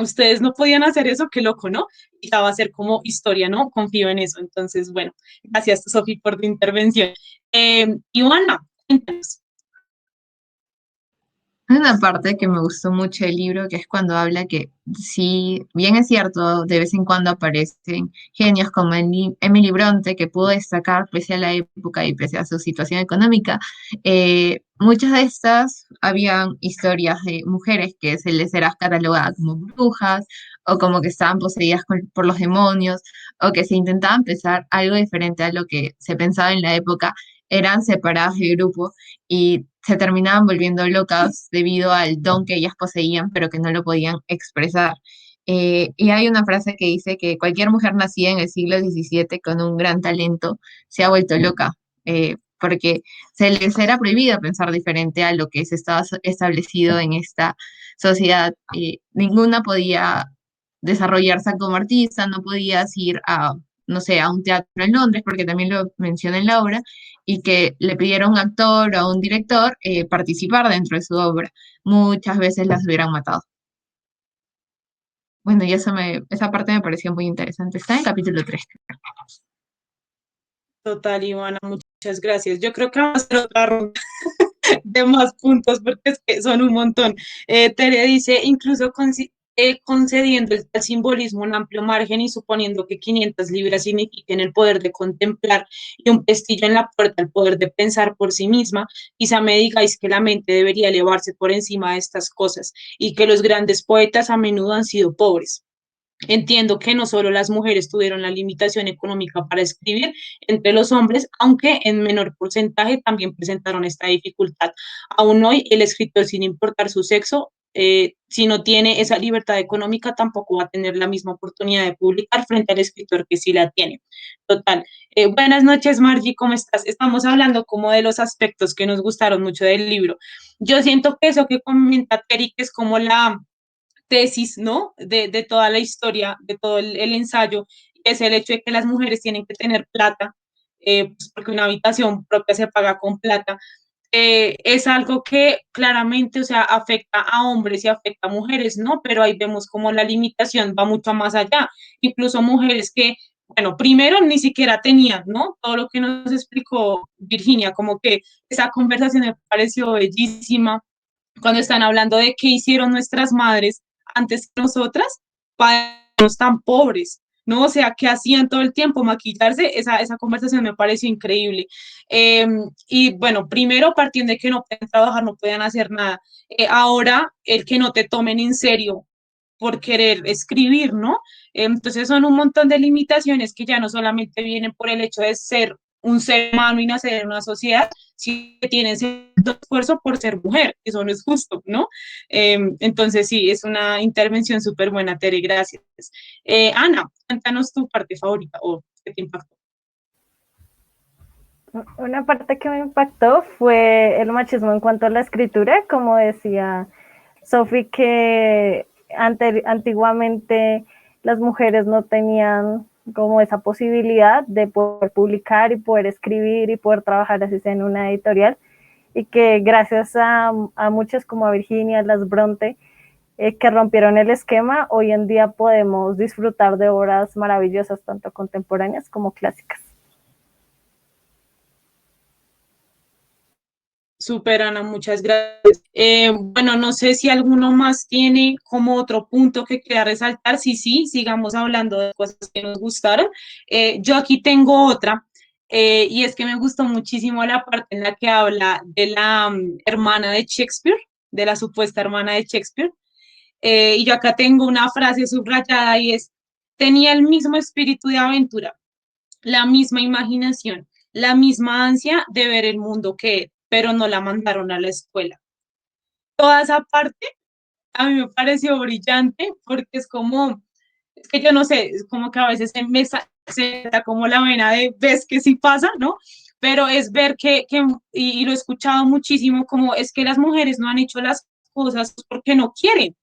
Speaker 1: ustedes no podían hacer eso, qué loco, ¿no? Y ya va a ser como historia, ¿no? Confío en eso. Entonces, bueno, gracias, Sofi, por tu intervención. Ivana, cuéntanos.
Speaker 4: Hay una parte que me gustó mucho del libro, que es cuando habla que, si bien es cierto, de vez en cuando aparecen genios como Emily Bronte, que pudo destacar pese a la época y pese a su situación económica, muchas de estas habían historias de mujeres que se les era catalogada como brujas, o como que estaban poseídas por los demonios, o que se intentaban pensar algo diferente a lo que se pensaba en la época, eran separadas del grupo y se terminaban volviendo locas debido al don que ellas poseían, pero que no lo podían expresar. Y hay una frase que dice que cualquier mujer nacida en el siglo XVII con un gran talento se ha vuelto loca, porque se les era prohibido pensar diferente a lo que se estaba establecido en esta sociedad. Ninguna podía desarrollarse como artista, no podías ir a, no sé, a un teatro en Londres, porque también lo menciona en la obra, y que le pidieron a un actor o a un director participar dentro de su obra. Muchas veces las hubieran matado. Bueno, y esa parte me pareció muy interesante. Está en el capítulo 3.
Speaker 1: Total, Ivana, muchas gracias. Yo creo que vamos a hacer otra ronda de más puntos porque es que son un montón. Tere dice, incluso concediendo el simbolismo un amplio margen y suponiendo que 500 libras signifiquen el poder de contemplar y un pestillo en la puerta, el poder de pensar por sí misma, quizá me digáis que la mente debería elevarse por encima de estas cosas y que los grandes poetas a menudo han sido pobres. Entiendo que no solo las mujeres tuvieron la limitación económica para escribir, entre los hombres, aunque en menor porcentaje también presentaron esta dificultad. Aún hoy, el escritor, sin importar su sexo, si no tiene esa libertad económica, tampoco va a tener la misma oportunidad de publicar frente al escritor que sí la tiene. Total. Buenas noches, Margie, ¿cómo estás? Estamos hablando como de los aspectos que nos gustaron mucho del libro. Yo siento que eso que comenta Terry, que es como la tesis, ¿no? De toda la historia, de todo el ensayo, es el hecho de que las mujeres tienen que tener plata, pues porque una habitación propia se paga con plata. Es algo que claramente, o sea, afecta a hombres y afecta a mujeres, ¿no? Pero ahí vemos como la limitación va mucho más allá. Incluso mujeres que, bueno, primero ni siquiera tenían, ¿no? Todo lo que nos explicó Virginia, como que esa conversación me pareció bellísima cuando están hablando de qué hicieron nuestras madres antes que nosotras, para tan pobres, ¿no? O sea, que hacían todo el tiempo maquillarse, esa conversación me pareció increíble. Y bueno, primero partiendo de que no pueden trabajar, no pueden hacer nada. Ahora, el que no te tomen en serio por querer escribir, ¿no? Entonces son un montón de limitaciones que ya no solamente vienen por el hecho de ser un ser humano y nacer en una sociedad, sino que tienen cierto esfuerzo por ser mujer, eso no es justo, ¿no? Entonces sí, es una intervención súper buena, Tere, gracias. Ana, cuéntanos tu parte favorita o qué te impactó.
Speaker 3: Una parte que me impactó fue el machismo en cuanto a la escritura, como decía Sophie, que antiguamente las mujeres no tenían como esa posibilidad de poder publicar y poder escribir y poder trabajar así sea en una editorial, y que gracias a muchas como a Virginia, las Bronte, que rompieron el esquema, hoy en día podemos disfrutar de obras maravillosas, tanto contemporáneas como clásicas.
Speaker 1: Súper, Ana, muchas gracias. Bueno, no sé si alguno más tiene como otro punto que quiera resaltar. Sí, sí, sigamos hablando de cosas que nos gustaron. Yo aquí tengo otra, y es que me gustó muchísimo la parte en la que habla de la hermana de Shakespeare, de la supuesta hermana de Shakespeare. Y yo acá tengo una frase subrayada y es, tenía el mismo espíritu de aventura, la misma imaginación, la misma ansia de ver el mundo que él, pero no la mandaron a la escuela. Toda esa parte a mí me pareció brillante porque es que yo no sé, es como que a veces se da como la vena de ves que sí pasa, ¿no? Pero es ver y lo he escuchado muchísimo, como es que las mujeres no han hecho las cosas porque no quieren,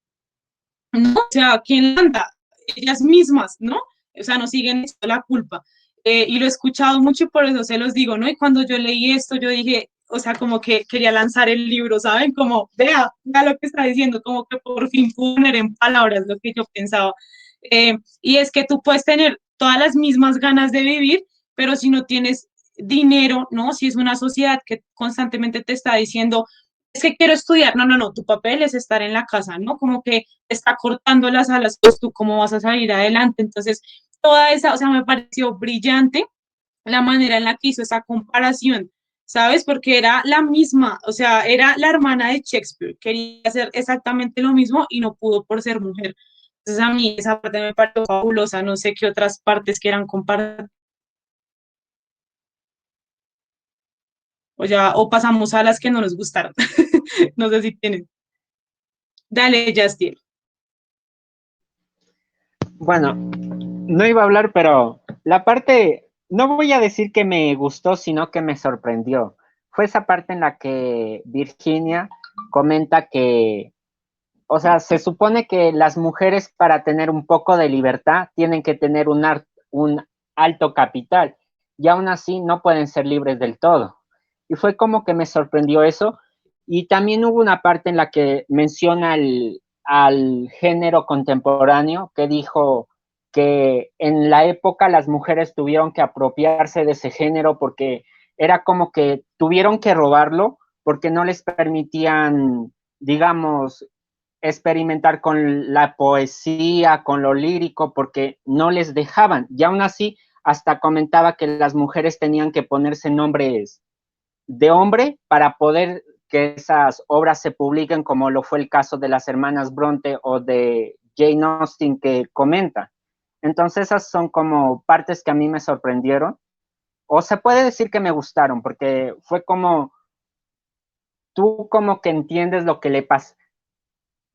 Speaker 1: ¿no? O sea, ¿quién manda? Ellas mismas, ¿no? O sea, no siguen la culpa. Y lo he escuchado mucho y por eso se los digo, ¿no? Y cuando yo leí esto, yo dije, o sea, como que quería lanzar el libro, ¿saben? Como, vea lo que está diciendo, como que por fin pude poner en palabras lo que yo pensaba. Y es que tú puedes tener todas las mismas ganas de vivir, pero si no tienes dinero, ¿no? Si es una sociedad que constantemente te está diciendo, es que quiero estudiar, no, tu papel es estar en la casa, ¿no? Como que te está cortando las alas, pues tú cómo vas a salir adelante. Entonces, toda esa, o sea, me pareció brillante la manera en la que hizo esa comparación, ¿sabes? Porque era la misma, o sea, era la hermana de Shakespeare, quería hacer exactamente lo mismo y no pudo por ser mujer. Entonces a mí esa parte me pareció fabulosa, no sé qué otras partes quieran comparar, o ya, o pasamos a las que no nos gustaron. No sé si tienen. Dale, Justin.
Speaker 2: Bueno, no iba a hablar, pero la parte, no voy a decir que me gustó, sino que me sorprendió. Fue esa parte en la que Virginia comenta que, o sea, se supone que las mujeres para tener un poco de libertad tienen que tener un alto capital y aún así no pueden ser libres del todo. Y fue como que me sorprendió eso. Y también hubo una parte en la que menciona al género contemporáneo que dijo que en la época las mujeres tuvieron que apropiarse de ese género porque era como que tuvieron que robarlo porque no les permitían, digamos, experimentar con la poesía, con lo lírico, porque no les dejaban. Y aún así, hasta comentaba que las mujeres tenían que ponerse nombres de hombre para poder que esas obras se publiquen, como lo fue el caso de las hermanas Bronte o de Jane Austen que comenta. Entonces esas son como partes que a mí me sorprendieron, o se puede decir que me gustaron, porque fue como tú como que entiendes lo que le pasa,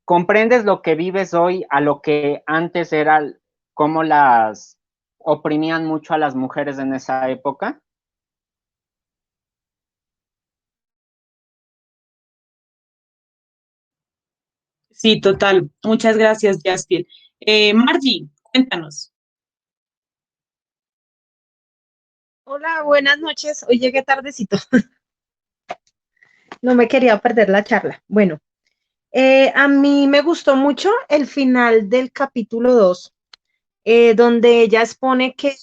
Speaker 2: comprendes lo que vives hoy a lo que antes era, cómo las oprimían mucho a las mujeres en esa época.
Speaker 1: Sí, total. Muchas gracias, Justin. Margie, cuéntanos.
Speaker 7: Hola, buenas noches. Hoy llegué tardecito. No me quería perder la charla. Bueno, a mí me gustó mucho el final del capítulo 2, donde ella expone que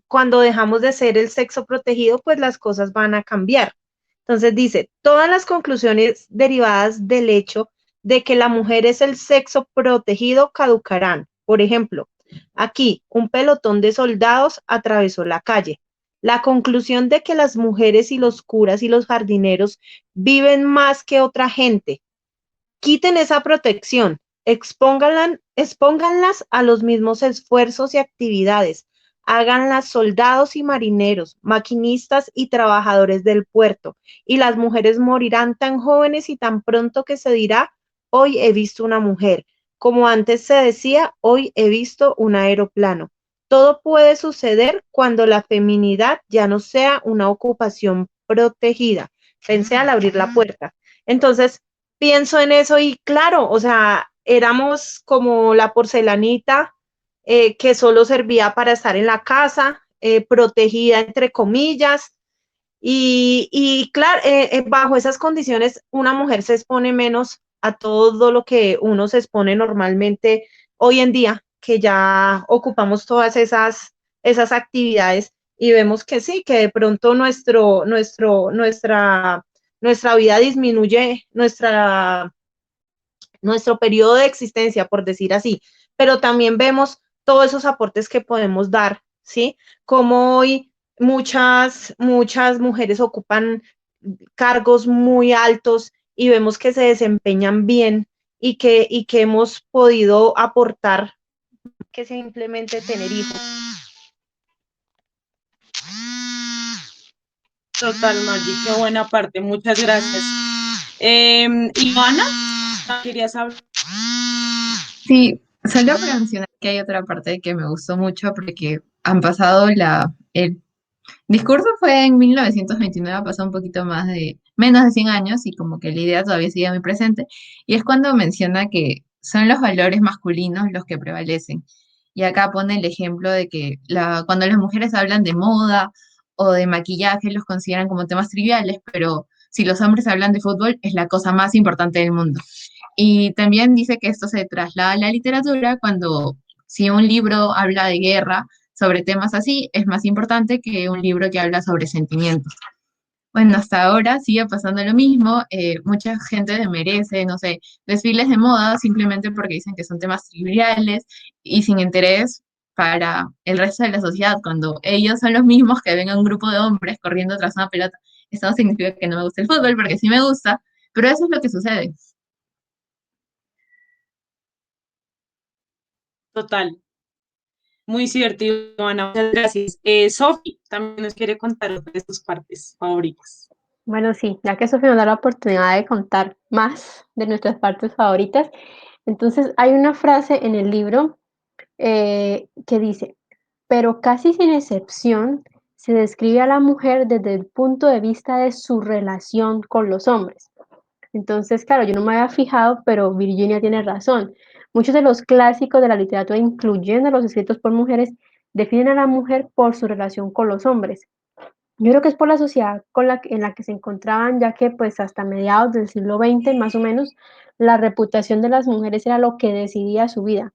Speaker 7: cuando dejamos de ser el sexo protegido, pues las cosas van a cambiar. Entonces dice, todas las conclusiones derivadas del hecho de que la mujer es el sexo protegido caducarán. Por ejemplo, aquí un pelotón de soldados atravesó la calle. La conclusión de que las mujeres y los curas y los jardineros viven más que otra gente. Quiten esa protección, expónganlas a los mismos esfuerzos y actividades, háganlas soldados y marineros, maquinistas y trabajadores del puerto, y las mujeres morirán tan jóvenes y tan pronto que se dirá, hoy he visto una mujer, como antes se decía, hoy he visto un aeroplano. Todo puede suceder cuando la feminidad ya no sea una ocupación protegida. Pensé al abrir la puerta. Entonces, pienso en eso y claro, o sea, éramos como la porcelanita que solo servía para estar en la casa, protegida entre comillas, y claro, bajo esas condiciones una mujer se expone menos a todo lo que uno se expone normalmente hoy en día, que ya ocupamos todas esas actividades y vemos que sí, que de pronto nuestra vida disminuye, nuestro periodo de existencia, por decir así, pero también vemos todos esos aportes que podemos dar, ¿sí? Como hoy muchas mujeres ocupan cargos muy altos y vemos que se desempeñan bien y que hemos podido aportar que simplemente tener hijos.
Speaker 1: Total, Margie, qué buena parte. Muchas gracias. Ivana, ¿querías hablar?
Speaker 4: Sí, solo para mencionar que hay otra parte que me gustó mucho porque han pasado el discurso fue en 1929, ha pasado un poquito más de, menos de 100 años y como que la idea todavía sigue muy presente. Y es cuando menciona que son los valores masculinos los que prevalecen. Y acá pone el ejemplo de que cuando las mujeres hablan de moda o de maquillaje los consideran como temas triviales, pero si los hombres hablan de fútbol es la cosa más importante del mundo. Y también dice que esto se traslada a la literatura cuando si un libro habla de guerra sobre temas así, es más importante que un libro que habla sobre sentimientos. Bueno, hasta ahora sigue pasando lo mismo. Mucha gente desmerece, no sé, desfiles de moda simplemente porque dicen que son temas triviales y sin interés para el resto de la sociedad, cuando ellos son los mismos que ven a un grupo de hombres corriendo tras una pelota. Eso no significa que no me guste el fútbol, porque sí me gusta, pero eso es lo que sucede.
Speaker 1: Total, muy cierto, Ivana, muchas gracias. Sofi también nos quiere contar otra de sus partes favoritas.
Speaker 5: Bueno, sí, ya que Sofía nos da la oportunidad de contar más de nuestras partes favoritas, entonces hay una frase en el libro que dice, pero casi sin excepción se describe a la mujer desde el punto de vista de su relación con los hombres. Entonces, claro, yo no me había fijado, pero Virginia tiene razón. Muchos de los clásicos de la literatura, incluyendo los escritos por mujeres, definen a la mujer por su relación con los hombres. Yo creo que es por la sociedad en la que se encontraban, ya que pues hasta mediados del siglo XX, más o menos, la reputación de las mujeres era lo que decidía su vida.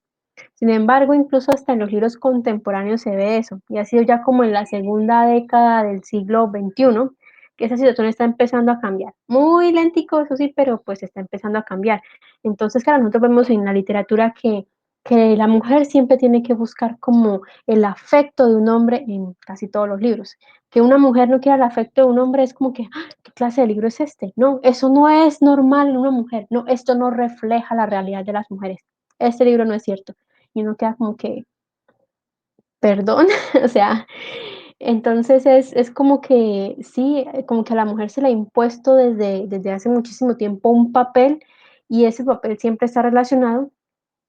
Speaker 5: Sin embargo, incluso hasta en los libros contemporáneos se ve eso, y ha sido ya como en la segunda década del siglo XXI que esa situación está empezando a cambiar. Muy lentico, eso sí, pero pues está empezando a cambiar. Entonces, claro, nosotros vemos en la literatura que la mujer siempre tiene que buscar como el afecto de un hombre en casi todos los libros. Que una mujer no quiera el afecto de un hombre es como que, ¡ah! ¿Qué clase de libro es este? No, eso no es normal en una mujer. No, esto no refleja la realidad de las mujeres. Este libro no es cierto. Y uno queda como que, perdón, o sea, entonces es como que sí, como que a la mujer se le ha impuesto desde hace muchísimo tiempo un papel y ese papel siempre está relacionado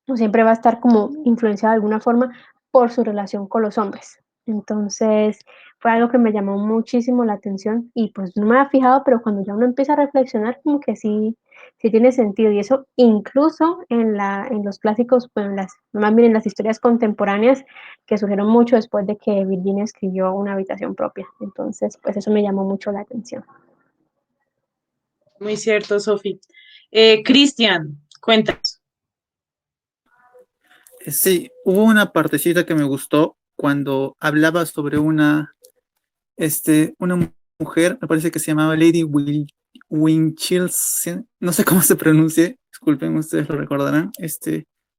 Speaker 5: o siempre va a estar como influenciado de alguna forma por su relación con los hombres. Entonces, fue algo que me llamó muchísimo la atención y pues no me había fijado, pero cuando ya uno empieza a reflexionar, como que sí, sí tiene sentido. Y eso incluso en los clásicos, bueno, más bien en las historias contemporáneas que surgieron mucho después de que Virginia escribió Una habitación propia. Entonces, pues eso me llamó mucho la atención.
Speaker 1: Muy cierto, Sofi. Cristian, cuéntanos.
Speaker 6: Sí, hubo una partecita que me gustó cuando hablaba sobre una mujer, me parece que se llamaba Lady Winchilsea, no sé cómo se pronuncie, disculpen, ustedes lo recordarán.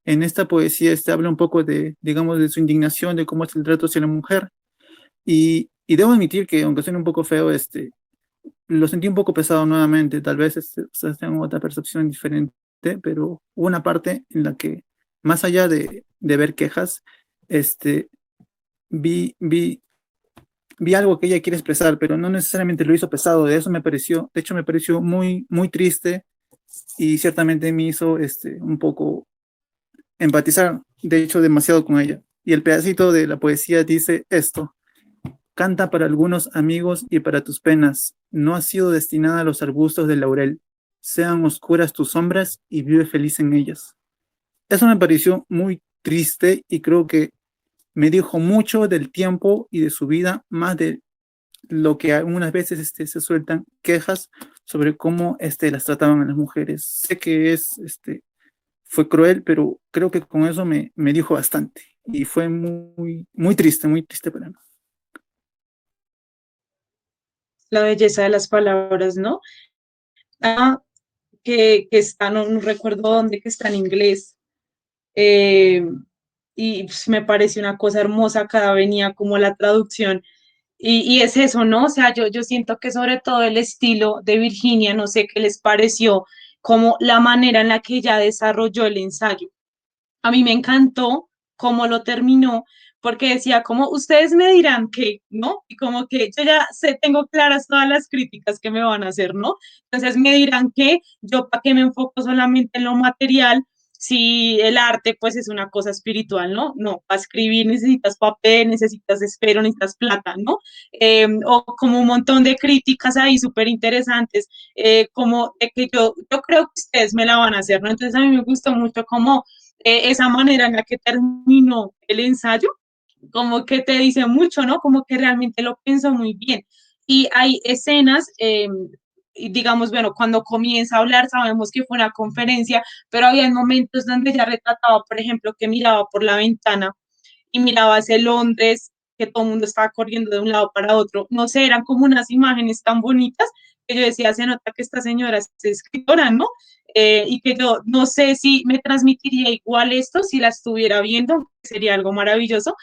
Speaker 6: En esta poesía habla un poco de, digamos, de su indignación, de cómo es el trato hacia la mujer. Y debo admitir que, aunque suene un poco feo, lo sentí un poco pesado nuevamente. Tal vez ustedes tengan otra percepción diferente, pero hubo una parte en la que, más allá de ver quejas, este, vi, vi, vi algo que ella quiere expresar, pero no necesariamente lo hizo pesado. De hecho, me pareció muy, muy triste y ciertamente me hizo un poco empatizar, de hecho, demasiado con ella. Y el pedacito de la poesía dice esto: canta para algunos amigos y para tus penas. No has sido destinada a los arbustos del laurel. Sean oscuras tus sombras y vive feliz en ellas. Eso me pareció muy triste y creo que me dijo mucho del tiempo y de su vida, más de lo que algunas veces se sueltan quejas sobre cómo las trataban a las mujeres. Sé que fue cruel, pero creo que con eso me dijo bastante y fue muy, muy triste para mí.
Speaker 1: La belleza de las palabras, ¿no? Ah, que está, no recuerdo dónde, que está en inglés. eh, y pues, me parece una cosa hermosa, cada venía como la traducción. Y es eso, ¿no? O sea, yo siento que sobre todo el estilo de Virginia, no sé qué les pareció, como la manera en la que ella desarrolló el ensayo. A mí me encantó cómo lo terminó, porque decía, como ustedes me dirán que, ¿no? Y como que yo ya sé, tengo claras todas las críticas que me van a hacer, ¿no? Entonces me dirán que yo para qué me enfoco solamente en lo material, si el arte pues es una cosa espiritual, ¿no? No, para escribir necesitas papel, necesitas esfero, necesitas plata, ¿no? O como un montón de críticas ahí súper interesantes, como de que yo creo que ustedes me la van a hacer, ¿no? Entonces a mí me gustó mucho como esa manera en la que terminó el ensayo, como que te dice mucho, ¿no? Como que realmente lo pensó muy bien. Y hay escenas, y digamos, bueno, cuando comienza a hablar, sabemos que fue una conferencia, pero había momentos donde ella retrataba, por ejemplo, que miraba por la ventana y miraba hacia Londres, que todo el mundo estaba corriendo de un lado para otro. No sé, eran como unas imágenes tan bonitas que yo decía, se nota que esta señora es escritora, ¿no? Y que yo no sé si me transmitiría igual esto si la estuviera viendo, sería algo maravilloso,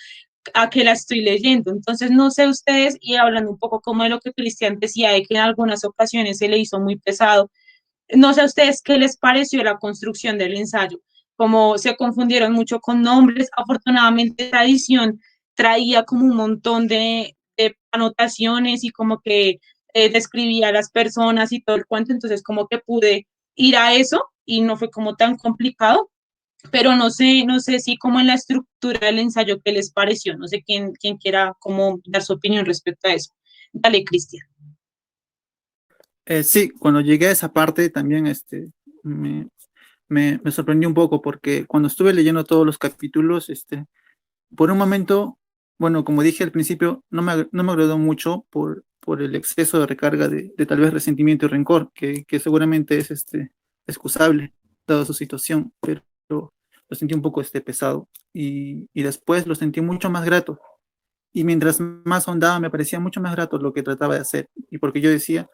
Speaker 1: a que la estoy leyendo. Entonces, no sé ustedes, y hablando un poco como de lo que Cristian decía, de que en algunas ocasiones se le hizo muy pesado, no sé a ustedes qué les pareció la construcción del ensayo, como se confundieron mucho con nombres. Afortunadamente, esta edición traía como un montón de anotaciones y como que describía a las personas y todo el cuento, entonces como que pude ir a eso y no fue como tan complicado, pero no sé si como en la estructura del ensayo, ¿qué les pareció? No sé quién quiera como dar su opinión respecto a eso. Dale, Cristian.
Speaker 6: Sí, cuando llegué a esa parte también me, me sorprendió un poco porque cuando estuve leyendo todos los capítulos, por un momento, bueno, como dije al principio, no me agradó mucho por el exceso de recarga de tal vez resentimiento y rencor, que seguramente es excusable, dado su situación, pero lo sentí un poco pesado y después lo sentí mucho más grato. Y mientras más ahondaba, me parecía mucho más grato lo que trataba de hacer. Y porque yo decía,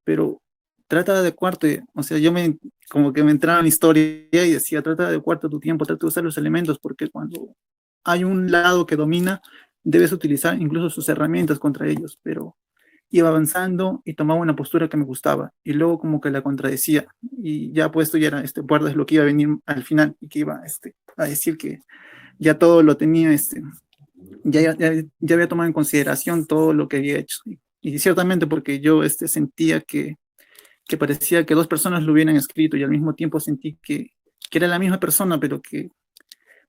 Speaker 6: pero trata de adecuarte, o sea, como que me entraba en la historia y decía, trata de adecuarte a tu tiempo, trata de usar los elementos, porque cuando hay un lado que domina, debes utilizar incluso sus herramientas contra ellos, pero iba avanzando y tomaba una postura que me gustaba, y luego como que la contradecía, y ya puesto ya era guardas lo que iba a venir al final, y que iba a decir que ya todo lo tenía, ya había tomado en consideración todo lo que había hecho. Y ciertamente porque yo sentía que parecía que dos personas lo hubieran escrito y al mismo tiempo sentí que era la misma persona, pero que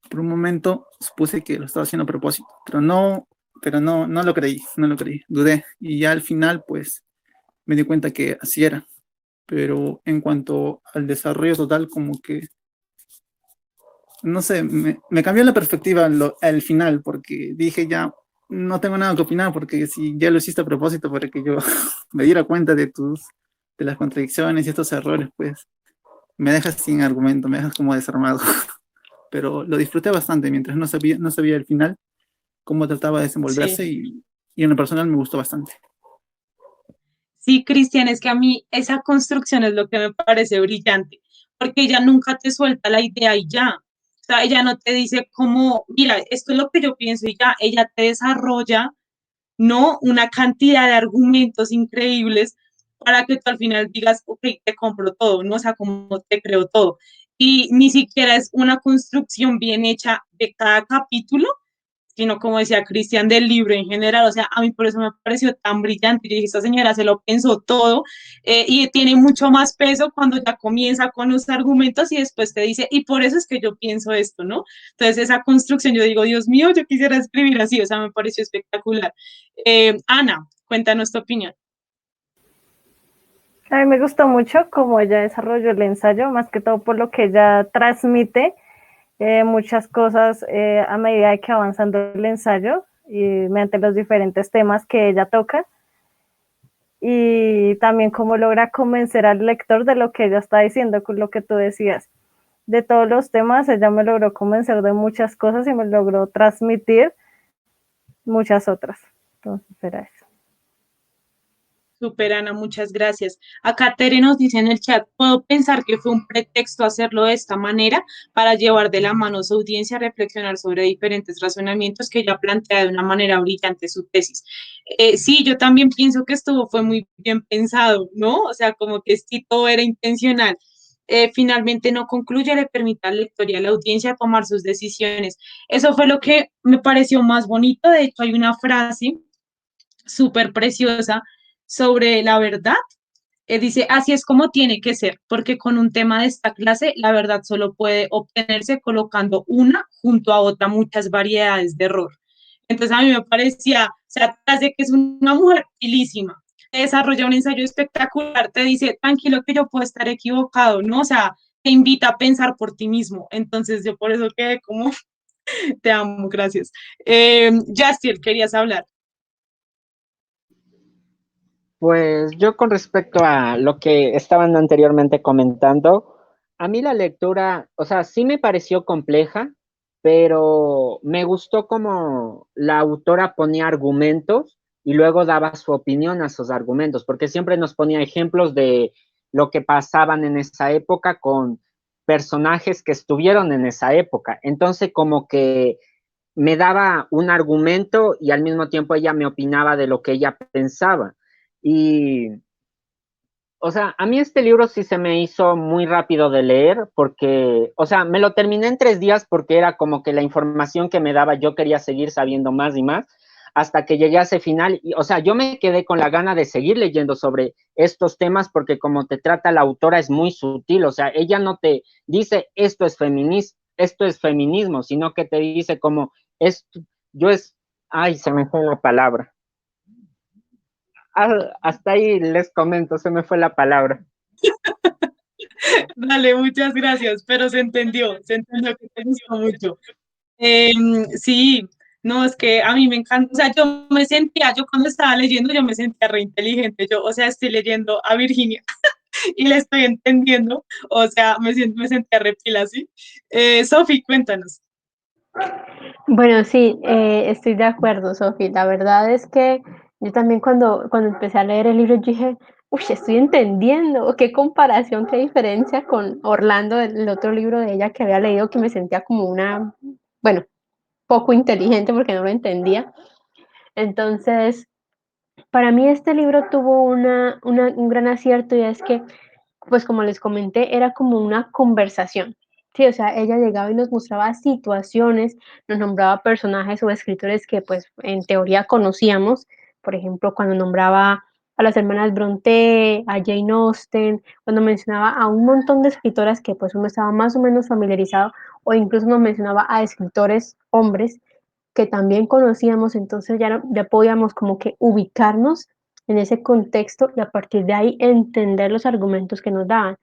Speaker 6: por un momento supuse que lo estaba haciendo a propósito, no lo creí, no lo creí, dudé. Y ya al final, pues, me di cuenta que así era. Pero en cuanto al desarrollo total, como que, no sé, me cambió la perspectiva al final, porque dije ya, no tengo nada que opinar, porque si ya lo hiciste a propósito para que yo me diera cuenta de las contradicciones y estos errores, pues, me dejas sin argumento, me dejas como desarmado. Pero lo disfruté bastante mientras no sabía el final, cómo trataba de desenvolverse
Speaker 1: Sí.
Speaker 6: y en lo personal me gustó bastante.
Speaker 1: Sí, Cristian, es que a mí esa construcción es lo que me parece brillante, porque ella nunca te suelta la idea y ya. O sea, ella no te dice como, mira, esto es lo que yo pienso y ya, ella te desarrolla, ¿no? Una cantidad de argumentos increíbles para que tú al final digas, ok, te compro todo, ¿no? O sea, como te creo todo. Y ni siquiera es una construcción bien hecha de cada capítulo, sino como decía Cristian, del libro en general. O sea, a mí por eso me pareció tan brillante. Yo dije, esta señora se lo pensó todo, y tiene mucho más peso cuando ya comienza con los argumentos y después te dice, y por eso es que yo pienso esto, ¿no? Entonces esa construcción, yo digo, Dios mío, yo quisiera escribir así, o sea, me pareció espectacular. Ana, cuéntanos tu opinión.
Speaker 3: A mí me gustó mucho cómo ella desarrolló el ensayo, más que todo por lo que ella transmite muchas cosas a medida que avanzando el ensayo y mediante los diferentes temas que ella toca, y también cómo logra convencer al lector de lo que ella está diciendo, con lo que tú decías. De todos los temas, ella me logró convencer de muchas cosas y me logró transmitir muchas otras. Entonces, era eso.
Speaker 1: Super Ana, muchas gracias. Acá Tere nos dice en el chat, puedo pensar que fue un pretexto hacerlo de esta manera para llevar de la mano a su audiencia a reflexionar sobre diferentes razonamientos que ella plantea de una manera brillante su tesis. Sí, yo también pienso que estuvo, fue muy bien pensado, ¿no? O sea, como que sí, todo era intencional. Finalmente no concluye, le permite al lector y a la audiencia tomar sus decisiones. Eso fue lo que me pareció más bonito. De hecho, hay una frase súper preciosa sobre la verdad. Dice, así es como tiene que ser, porque con un tema de esta clase, la verdad solo puede obtenerse colocando una junto a otra muchas variedades de error. Entonces a mí me parecía, o sea, tras de que es una mujer pilísima, te desarrolla un ensayo espectacular, te dice, tranquilo que yo puedo estar equivocado, ¿no? O sea, te invita a pensar por ti mismo. Entonces yo por eso quedé como, Te amo, gracias. Jastiel, querías hablar.
Speaker 2: Pues yo con respecto a lo que estaban anteriormente comentando, a mí la lectura, o sea, sí me pareció compleja, pero me gustó como la autora ponía argumentos y luego daba su opinión a sus argumentos, porque siempre nos ponía ejemplos de lo que pasaban en esa época con personajes que estuvieron en esa época. Entonces, como que me daba un argumento y al mismo tiempo ella me opinaba de lo que ella pensaba. Y, o sea, a mí este libro sí se me hizo muy rápido de leer porque, o sea, me lo terminé en 3 días porque era como que la información que me daba, yo quería seguir sabiendo más y más hasta que llegué a ese final. Y, o sea, yo me quedé con la gana de seguir leyendo sobre estos temas porque como te trata la autora es muy sutil, o sea, ella no te dice esto es feminismo, sino que te dice como, esto, yo es, ay, se me fue la palabra. Hasta ahí les comento, se me fue la palabra.
Speaker 1: Dale, muchas gracias, pero se entendió que te gustó mucho. Sí, no, es que a mí me encanta, o sea, yo cuando estaba leyendo, yo me sentía re inteligente, yo, o sea, estoy leyendo a Virginia y le estoy entendiendo, o sea, me sentía re pila, ¿sí? Sofi, cuéntanos.
Speaker 5: Bueno, sí, estoy de acuerdo, Sofi. La verdad es que yo también cuando empecé a leer el libro, yo dije, uy, estoy entendiendo, qué comparación, qué diferencia con Orlando, el otro libro de ella que había leído, que me sentía como una, bueno, poco inteligente porque no lo entendía. Entonces, para mí este libro tuvo un gran acierto y es que, pues como les comenté, era como una conversación. Sí, o sea, ella llegaba y nos mostraba situaciones, nos nombraba personajes o escritores que pues en teoría conocíamos, por ejemplo, cuando nombraba a las hermanas Brontë, a Jane Austen, cuando mencionaba a un montón de escritoras que pues uno estaba más o menos familiarizado, o incluso nos mencionaba a escritores hombres que también conocíamos, entonces ya podíamos como que ubicarnos en ese contexto y a partir de ahí entender los argumentos que nos daban.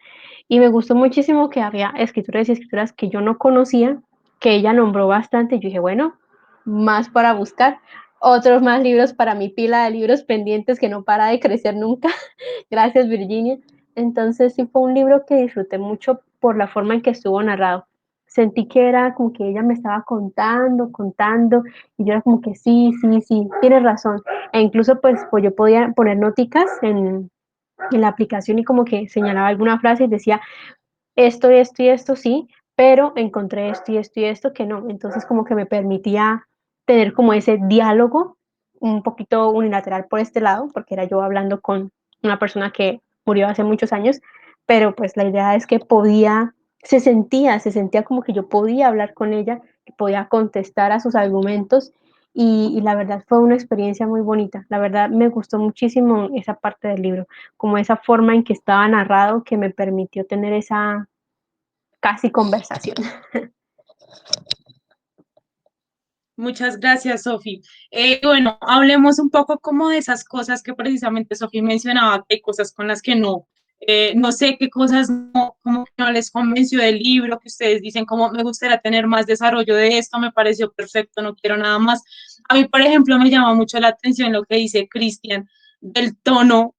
Speaker 5: Y me gustó muchísimo que había escritores y escritoras que yo no conocía, que ella nombró bastante, y yo dije, bueno, más para buscar, otros más libros para mi pila de libros pendientes que no para de crecer nunca. Gracias, Virginia. Entonces sí fue un libro que disfruté mucho por la forma en que estuvo narrado. Sentí que era como que ella me estaba contando, y yo era como que sí, tienes razón. E incluso pues yo podía poner noticas en la aplicación y como que señalaba alguna frase y decía esto y esto sí, pero encontré esto y esto y esto que no. Entonces como que me permitía tener como ese diálogo un poquito unilateral por este lado, porque era yo hablando con una persona que murió hace muchos años, pero pues la idea es que se sentía como que yo podía hablar con ella, que podía contestar a sus argumentos y la verdad fue una experiencia muy bonita. La verdad me gustó muchísimo esa parte del libro, como esa forma en que estaba narrado que me permitió tener esa casi conversación.
Speaker 1: Muchas gracias, Sofi. Bueno, hablemos un poco como de esas cosas que precisamente Sofi mencionaba, que hay cosas con las que no sé qué cosas no, como que no les convenció del libro, que ustedes dicen como me gustaría tener más desarrollo de esto, me pareció perfecto, no quiero nada más. A mí, por ejemplo, me llama mucho la atención lo que dice Cristian del tono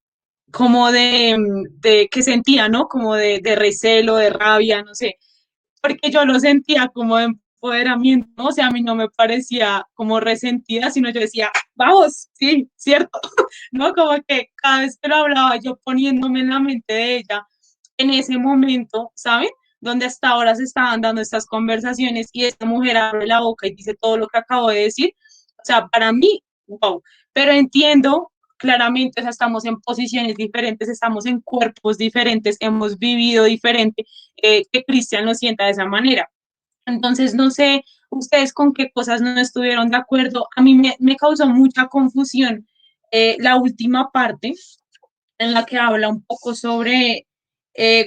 Speaker 1: como de que sentía, ¿no? Como de recelo, de rabia, no sé, porque yo lo sentía como de empoderamiento, ¿no? O sea, a mí no me parecía como resentida, sino yo decía, vamos, sí, cierto, ¿no? Como que cada vez que lo hablaba, yo poniéndome en la mente de ella, en ese momento, ¿saben? Donde hasta ahora se estaban dando estas conversaciones y esta mujer abre la boca y dice todo lo que acabo de decir. O sea, para mí, wow. Pero entiendo claramente, o sea, estamos en posiciones diferentes, estamos en cuerpos diferentes, hemos vivido diferente, que Cristian lo sienta de esa manera. Entonces, no sé ustedes con qué cosas no estuvieron de acuerdo. A mí me causó mucha confusión la última parte en la que habla un poco sobre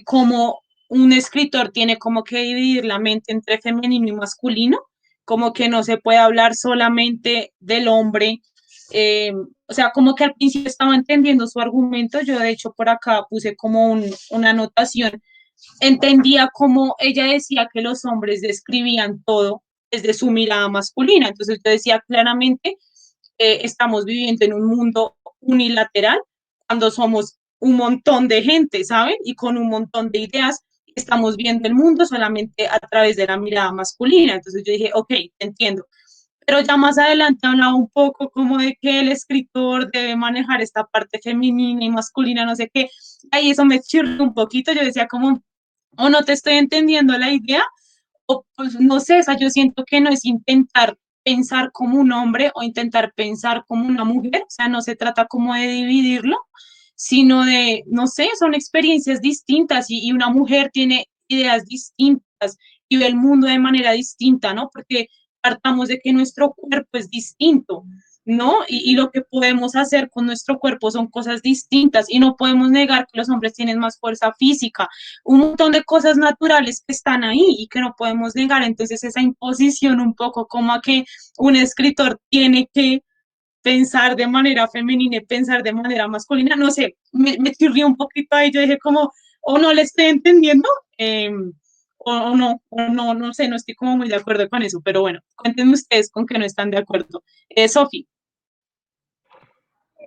Speaker 1: cómo un escritor tiene como que dividir la mente entre femenino y masculino, como que no se puede hablar solamente del hombre. eh, o sea, como que al principio estaba entendiendo su argumento, yo de hecho por acá puse como una anotación, entendía como ella decía que los hombres describían todo desde su mirada masculina. Entonces yo decía claramente, estamos viviendo en un mundo unilateral cuando somos un montón de gente, ¿saben? Y con un montón de ideas estamos viendo el mundo solamente a través de la mirada masculina. Entonces yo dije, ok, entiendo. Pero ya más adelante hablaba un poco como de que el escritor debe manejar esta parte femenina y masculina, no sé qué. Ahí eso me chirrió un poquito. Yo decía como, o no te estoy entendiendo la idea, o pues no sé, o sea, yo siento que no es intentar pensar como un hombre o intentar pensar como una mujer, o sea, no se trata como de dividirlo, sino de, no sé, son experiencias distintas y una mujer tiene ideas distintas y ve el mundo de manera distinta, ¿no? Porque partamos de que nuestro cuerpo es distinto, ¿no? Y lo que podemos hacer con nuestro cuerpo son cosas distintas y no podemos negar que los hombres tienen más fuerza física, un montón de cosas naturales que están ahí y que no podemos negar. Entonces esa imposición un poco como a que un escritor tiene que pensar de manera femenina y pensar de manera masculina, no sé, me chirrió un poquito ahí, yo dije como, o no le estoy entendiendo, eh, o no, no sé, no estoy como muy de acuerdo con eso, pero bueno, cuéntenme ustedes con qué no están de acuerdo. Sofi.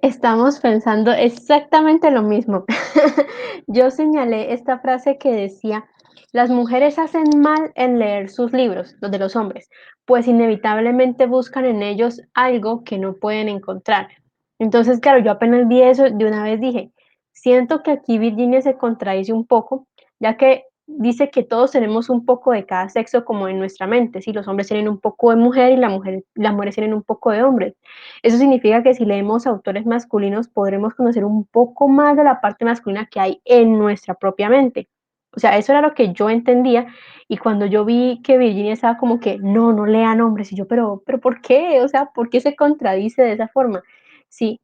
Speaker 5: Estamos pensando exactamente lo mismo. Yo señalé esta frase que decía, las mujeres hacen mal en leer sus libros, los de los hombres, pues inevitablemente buscan en ellos algo que no pueden encontrar. Entonces, claro, yo apenas vi eso, de una vez dije, siento que aquí Virginia se contradice un poco, ya que dice que todos tenemos un poco de cada sexo como en nuestra mente, ¿sí? Los hombres tienen un poco de mujer y las mujeres tienen un poco de hombres. Eso significa que si leemos autores masculinos podremos conocer un poco más de la parte masculina que hay en nuestra propia mente. O sea, eso era lo que yo entendía y cuando yo vi que Virginia estaba como que no, no lean hombres y yo, pero ¿por qué? O sea, ¿por qué se contradice de esa forma? Sí,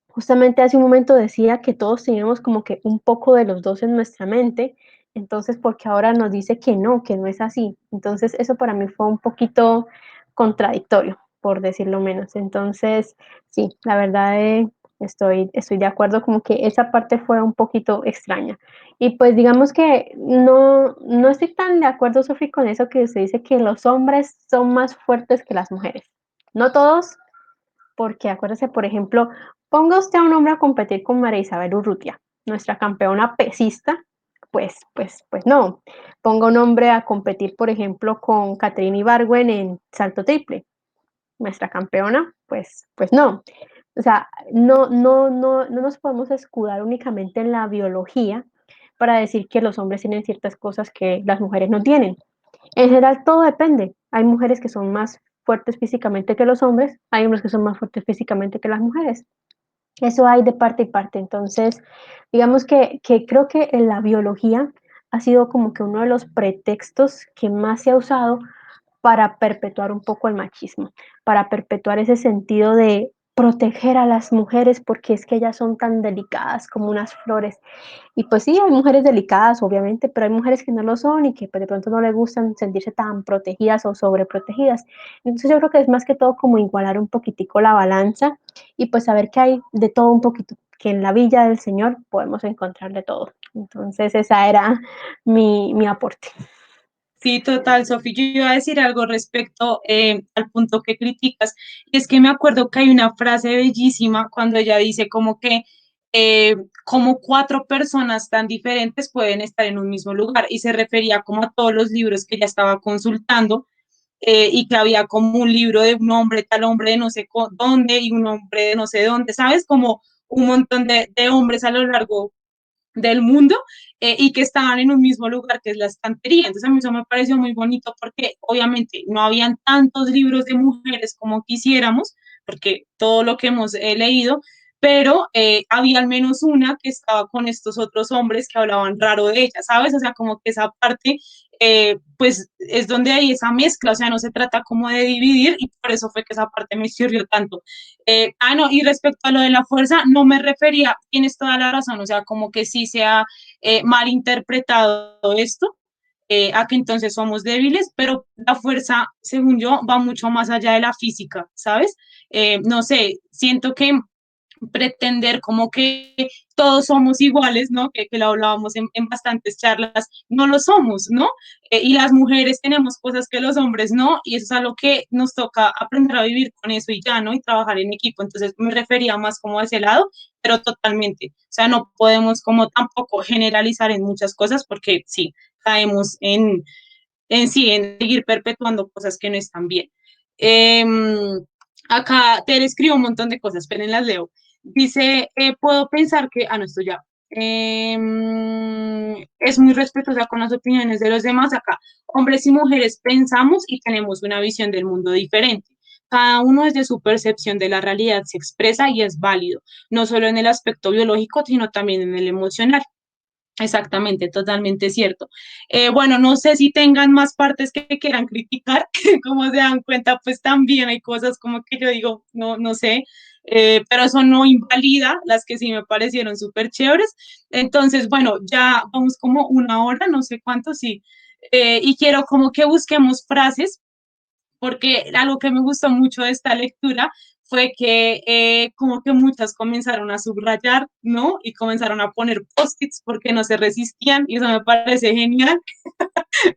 Speaker 5: justamente hace un momento decía que todos teníamos como que un poco de los dos en nuestra mente, entonces, porque ahora nos dice que no es así. Entonces, eso para mí fue un poquito contradictorio, por decirlo menos. Entonces, sí, la verdad estoy de acuerdo, como que esa parte fue un poquito extraña. Y pues digamos que no estoy tan de acuerdo, Sofi, con eso que se dice que los hombres son más fuertes que las mujeres. No todos, porque acuérdese, por ejemplo, ponga usted a un hombre a competir con María Isabel Urrutia, nuestra campeona pesista, pues no. Ponga un hombre a competir, por ejemplo, con Catherine Ibargüen en salto triple, nuestra campeona, pues no. O sea, no nos podemos escudar únicamente en la biología para decir que los hombres tienen ciertas cosas que las mujeres no tienen. En general todo depende. Hay mujeres que son más fuertes físicamente que los hombres, hay hombres que son más fuertes físicamente que las mujeres. Eso hay de parte y parte. Entonces, digamos que creo que en la biología ha sido como que uno de los pretextos que más se ha usado para perpetuar un poco el machismo, para perpetuar ese sentido de proteger a las mujeres porque es que ellas son tan delicadas como unas flores. Y pues sí, hay mujeres delicadas, obviamente, pero hay mujeres que no lo son y que pues, de pronto no les gustan sentirse tan protegidas o sobreprotegidas. Entonces yo creo que es más que todo como igualar un poquitico la balanza y pues saber que hay de todo un poquito, que en la villa del Señor podemos encontrar de todo. Entonces esa era mi aporte.
Speaker 1: Sí, total, Sofi. Yo iba a decir algo respecto al punto que criticas. Y es que me acuerdo que hay una frase bellísima cuando ella dice como que como cuatro personas tan diferentes pueden estar en un mismo lugar. Y se refería como a todos los libros que ella estaba consultando y que había como un libro de un hombre, tal hombre de no sé dónde y un hombre de no sé dónde, ¿sabes? Como un montón de hombres a lo largo del mundo y que estaban en un mismo lugar que es la estantería. Entonces a mí eso me pareció muy bonito porque obviamente no habían tantos libros de mujeres como quisiéramos, porque todo lo que hemos leído, pero había al menos una que estaba con estos otros hombres que hablaban raro de ella, ¿sabes? O sea, como que esa parte, pues es donde hay esa mezcla, o sea, no se trata como de dividir y por eso fue que esa parte me sirvió tanto. No, y respecto a lo de la fuerza, no me refería, tienes toda la razón, o sea, como que sí se ha malinterpretado esto, a que entonces somos débiles, pero la fuerza, según yo, va mucho más allá de la física, ¿sabes? No sé, siento que pretender como que todos somos iguales, ¿no? Que lo hablábamos en bastantes charlas, no lo somos, ¿no? Y las mujeres tenemos cosas que los hombres no, y eso es algo que nos toca aprender a vivir con eso y ya, ¿no? Y trabajar en equipo. Entonces me refería más como a ese lado, pero totalmente. O sea, no podemos como tampoco generalizar en muchas cosas porque sí, caemos en sí, en seguir perpetuando cosas que no están bien. Eh, Acá te escribo un montón de cosas, esperen, las leo. Dice, puedo pensar que, no, esto ya. Es muy respetuosa con las opiniones de los demás. Acá, hombres y mujeres pensamos y tenemos una visión del mundo diferente. Cada uno desde su percepción de la realidad se expresa y es válido, no solo en el aspecto biológico, sino también en el emocional. Exactamente, totalmente cierto. Bueno, no sé si tengan más partes que quieran criticar, como se dan cuenta, pues también hay cosas como que yo digo, no, no sé, pero eso no invalida las que sí me parecieron súper chéveres. Entonces, bueno, ya vamos como una hora, no sé cuánto, sí, y quiero como que busquemos frases porque algo que me gustó mucho de esta lectura fue que como que muchas comenzaron a subrayar, ¿no? Y comenzaron a poner post-its porque no se resistían y eso me parece genial.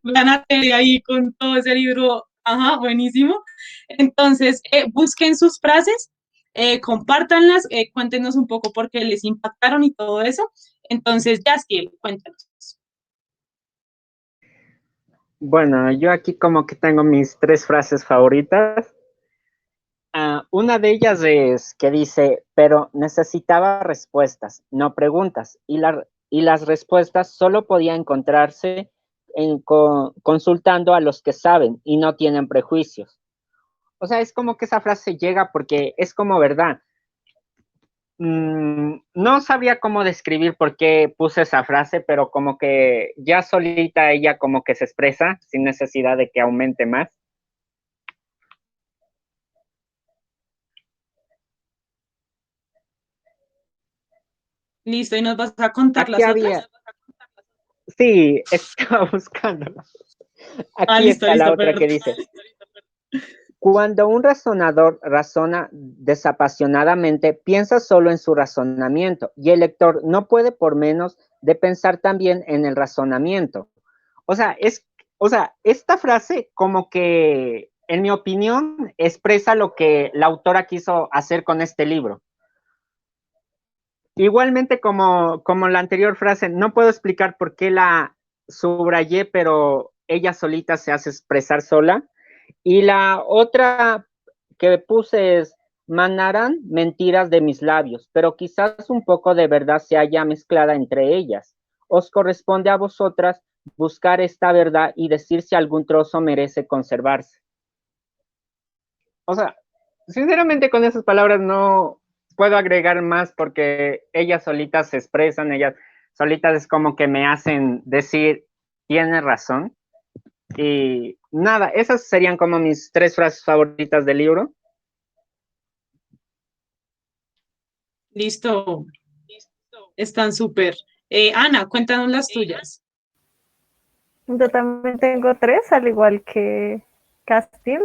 Speaker 1: La Natalia ahí con todo ese libro, ajá, buenísimo. Entonces, busquen sus frases, compártanlas, cuéntenos un poco por qué les impactaron y todo eso. Entonces, Yaskiel, cuéntanos.
Speaker 2: Bueno, yo aquí como que tengo mis tres frases favoritas. Una de ellas es que dice, pero necesitaba respuestas, no preguntas, y las respuestas solo podían encontrarse consultando a los que saben y no tienen prejuicios. O sea, es como que esa frase llega porque es como verdad. No sabría cómo describir por qué puse esa frase, pero como que ya solita ella como que se expresa sin necesidad de que aumente más.
Speaker 1: Listo, y nos vas a contar
Speaker 2: Aquí
Speaker 1: las otras.
Speaker 2: había, sí, estaba buscándola. Aquí
Speaker 1: Listo,
Speaker 2: está la
Speaker 1: listo,
Speaker 2: otra
Speaker 1: perdón.
Speaker 2: que dice, cuando un razonador razona desapasionadamente, piensa solo en su razonamiento y el lector no puede por menos de pensar también en el razonamiento. O sea, esta frase como que, en mi opinión, expresa lo que la autora quiso hacer con este libro. Igualmente como la anterior frase, no puedo explicar por qué la subrayé, pero ella solita se hace expresar sola. Y la otra que puse es, manarán mentiras de mis labios, pero quizás un poco de verdad se haya mezclada entre ellas. Os corresponde a vosotras buscar esta verdad y decir si algún trozo merece conservarse. O sea, sinceramente con esas palabras no puedo agregar más porque ellas solitas se expresan, ellas solitas es como que me hacen decir, tiene razón. Y nada, esas serían como mis tres frases favoritas del libro.
Speaker 1: Listo, están súper. Ana, cuéntanos las tuyas.
Speaker 3: Yo también tengo tres, al igual que Castil.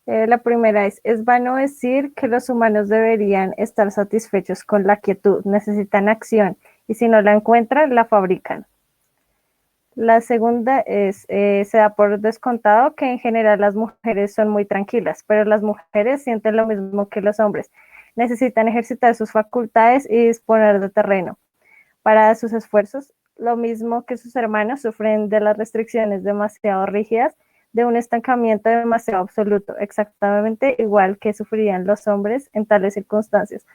Speaker 3: La primera es vano decir que los humanos deberían estar satisfechos con la quietud, necesitan acción y si no la encuentran, la fabrican. La segunda se da por descontado que en general las mujeres son muy tranquilas, pero las mujeres sienten lo mismo que los hombres. Necesitan ejercitar sus facultades y disponer de terreno para sus esfuerzos, lo mismo que sus hermanos sufren de las restricciones demasiado rígidas, de un estancamiento demasiado absoluto, exactamente igual que sufrirían los hombres en tales circunstancias.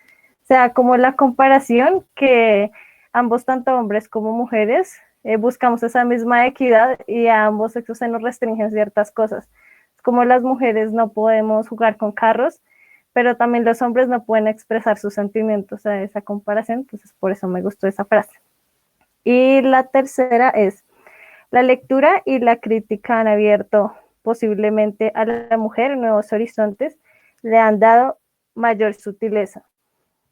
Speaker 3: O sea, como la comparación que ambos, tanto hombres como mujeres, buscamos esa misma equidad y a ambos sexos se nos restringen ciertas cosas. Como las mujeres no podemos jugar con carros, pero también los hombres no pueden expresar sus sentimientos a esa comparación, entonces por eso me gustó esa frase. Y la tercera es, la lectura y la crítica han abierto posiblemente a la mujer nuevos horizontes, le han dado mayor sutileza,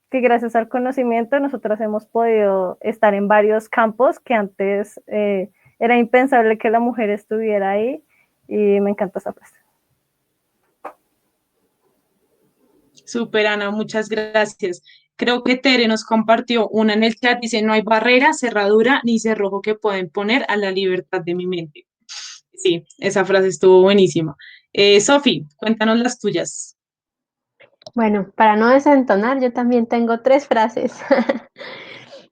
Speaker 3: que gracias al conocimiento nosotros hemos podido estar en varios campos que antes era impensable que la mujer estuviera ahí y me encanta esa frase.
Speaker 1: Súper, Ana, muchas gracias. Creo que Tere nos compartió una en el chat, dice, no hay barrera, cerradura ni cerrojo que pueden poner a la libertad de mi mente. Sí, esa frase estuvo buenísima. Sofi, cuéntanos las tuyas.
Speaker 5: Bueno, para no desentonar, yo también tengo 3 frases.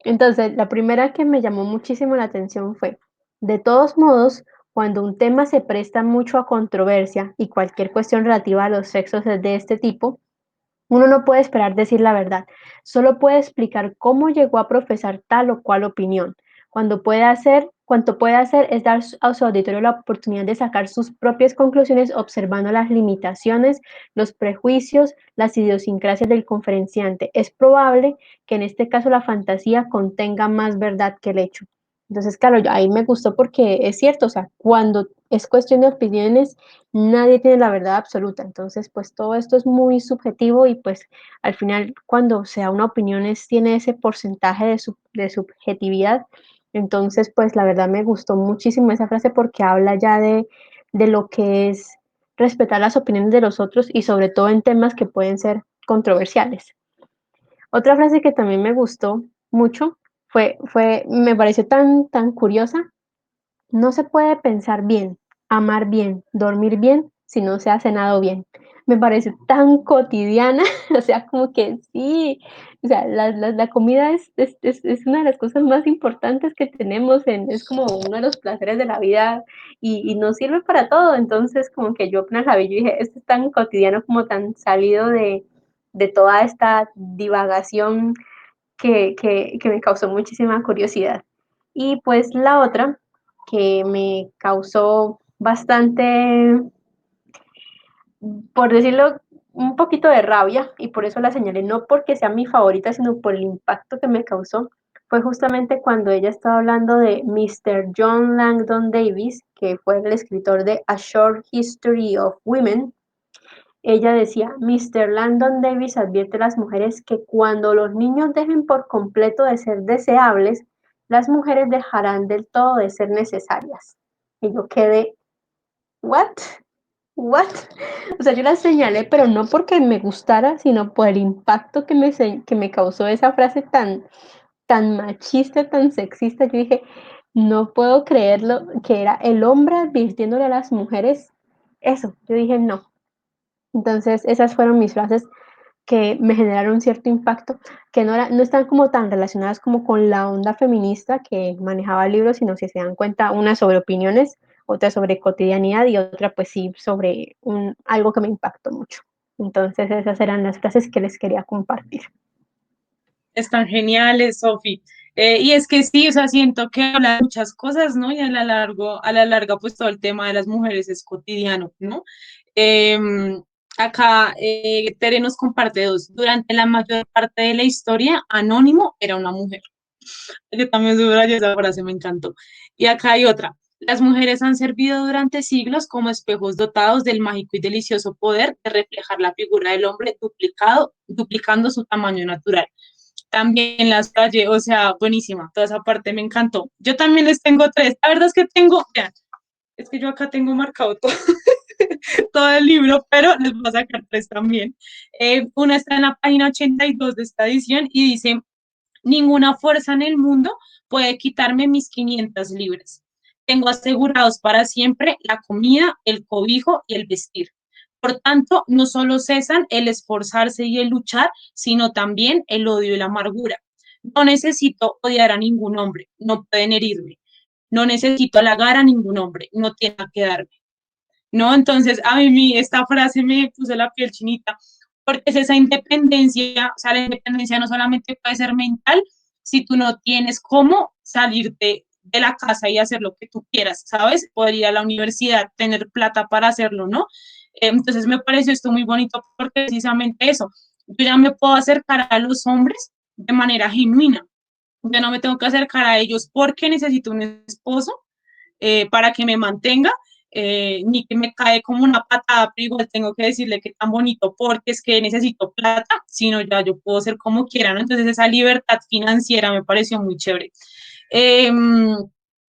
Speaker 5: Entonces, la primera que me llamó muchísimo la atención fue: de todos modos, cuando un tema se presta mucho a controversia y cualquier cuestión relativa a los sexos es de este tipo, uno no puede esperar decir la verdad, solo puede explicar cómo llegó a profesar tal o cual opinión. Cuanto puede hacer es dar a su auditorio la oportunidad de sacar sus propias conclusiones observando las limitaciones, los prejuicios, las idiosincrasias del conferenciante. Es probable que en este caso la fantasía contenga más verdad que el hecho. Entonces, claro, ahí me gustó porque es cierto, o sea, cuando es cuestión de opiniones, nadie tiene la verdad absoluta. Entonces, pues todo esto es muy subjetivo y pues al final cuando sea una opinión tiene ese porcentaje de subjetividad. Entonces, pues la verdad me gustó muchísimo esa frase porque habla ya de lo que es respetar las opiniones de los otros y sobre todo en temas que pueden ser controversiales. Otra frase que también me gustó mucho me pareció tan curiosa: no se puede pensar bien, amar bien, dormir bien si no se ha cenado bien. Me parece tan cotidiana, o sea, como que sí, o sea, la comida es una de las cosas más importantes que tenemos, es como uno de los placeres de la vida y nos sirve para todo. Entonces, como que yo apenas la vi, yo dije, esto es tan cotidiano como tan salido de toda esta divagación que me causó muchísima curiosidad. Y pues la otra que me causó bastante, por decirlo, un poquito de rabia, y por eso la señalé, no porque sea mi favorita, sino por el impacto que me causó, fue justamente cuando ella estaba hablando de Mr. John Langdon Davis, que fue el escritor de A Short History of Women. Ella decía: Mr. Langdon Davis advierte a las mujeres que cuando los niños dejen por completo de ser deseables, las mujeres dejarán del todo de ser necesarias. Y yo quedé, ¿what? ¿What? O sea, yo la señalé, pero no porque me gustara, sino por el impacto que me causó esa frase tan machista, tan sexista. Yo dije, no puedo creerlo, que era el hombre advirtiéndole a las mujeres eso. Yo dije, no. Entonces, esas fueron mis frases que me generaron cierto impacto, que no están como tan relacionadas como con la onda feminista que manejaba el libro, sino si se dan cuenta, una sobre opiniones, otra sobre cotidianidad y otra pues sí sobre algo que me impactó mucho. Entonces esas eran las frases que les quería compartir.
Speaker 1: Están geniales, Sofi. Y es que sí, o sea, siento que habla de muchas cosas, ¿no? Y a la larga, pues todo el tema de las mujeres es cotidiano, ¿no? Acá Tere nos comparte dos. Durante la mayor parte de la historia, Anónimo era una mujer. Yo también subrayo esa frase, me encantó. Y acá hay otra. Las mujeres han servido durante siglos como espejos dotados del mágico y delicioso poder de reflejar la figura del hombre duplicando su tamaño natural. También las calle, o sea, buenísima, toda esa parte me encantó. Yo también les tengo tres. La verdad es que vean, es que yo acá tengo marcado todo, todo el libro, pero les voy a sacar tres también. Una está en la página 82 de esta edición y dice, ninguna fuerza en el mundo puede quitarme mis 500 libras. Tengo asegurados para siempre la comida, el cobijo y el vestir. Por tanto, no solo cesan el esforzarse y el luchar, sino también el odio y la amargura. No necesito odiar a ningún hombre, no pueden herirme. No necesito halagar a ningún hombre, no tiene que darme. ¿No? Entonces, a mí esta frase me puso la piel chinita, porque es esa independencia, o sea, la independencia no solamente puede ser mental, si tú no tienes cómo salirte de la casa y hacer lo que tú quieras, ¿sabes? Poder ir a la universidad, tener plata para hacerlo, ¿no? Entonces me pareció esto muy bonito porque precisamente eso, yo ya me puedo acercar a los hombres de manera genuina, yo no me tengo que acercar a ellos porque necesito un esposo para que me mantenga, ni que me cae como una patada, pero igual tengo que decirle que tan bonito porque es que necesito plata, sino ya yo puedo ser como quiera, ¿no? Entonces esa libertad financiera me pareció muy chévere. Eh,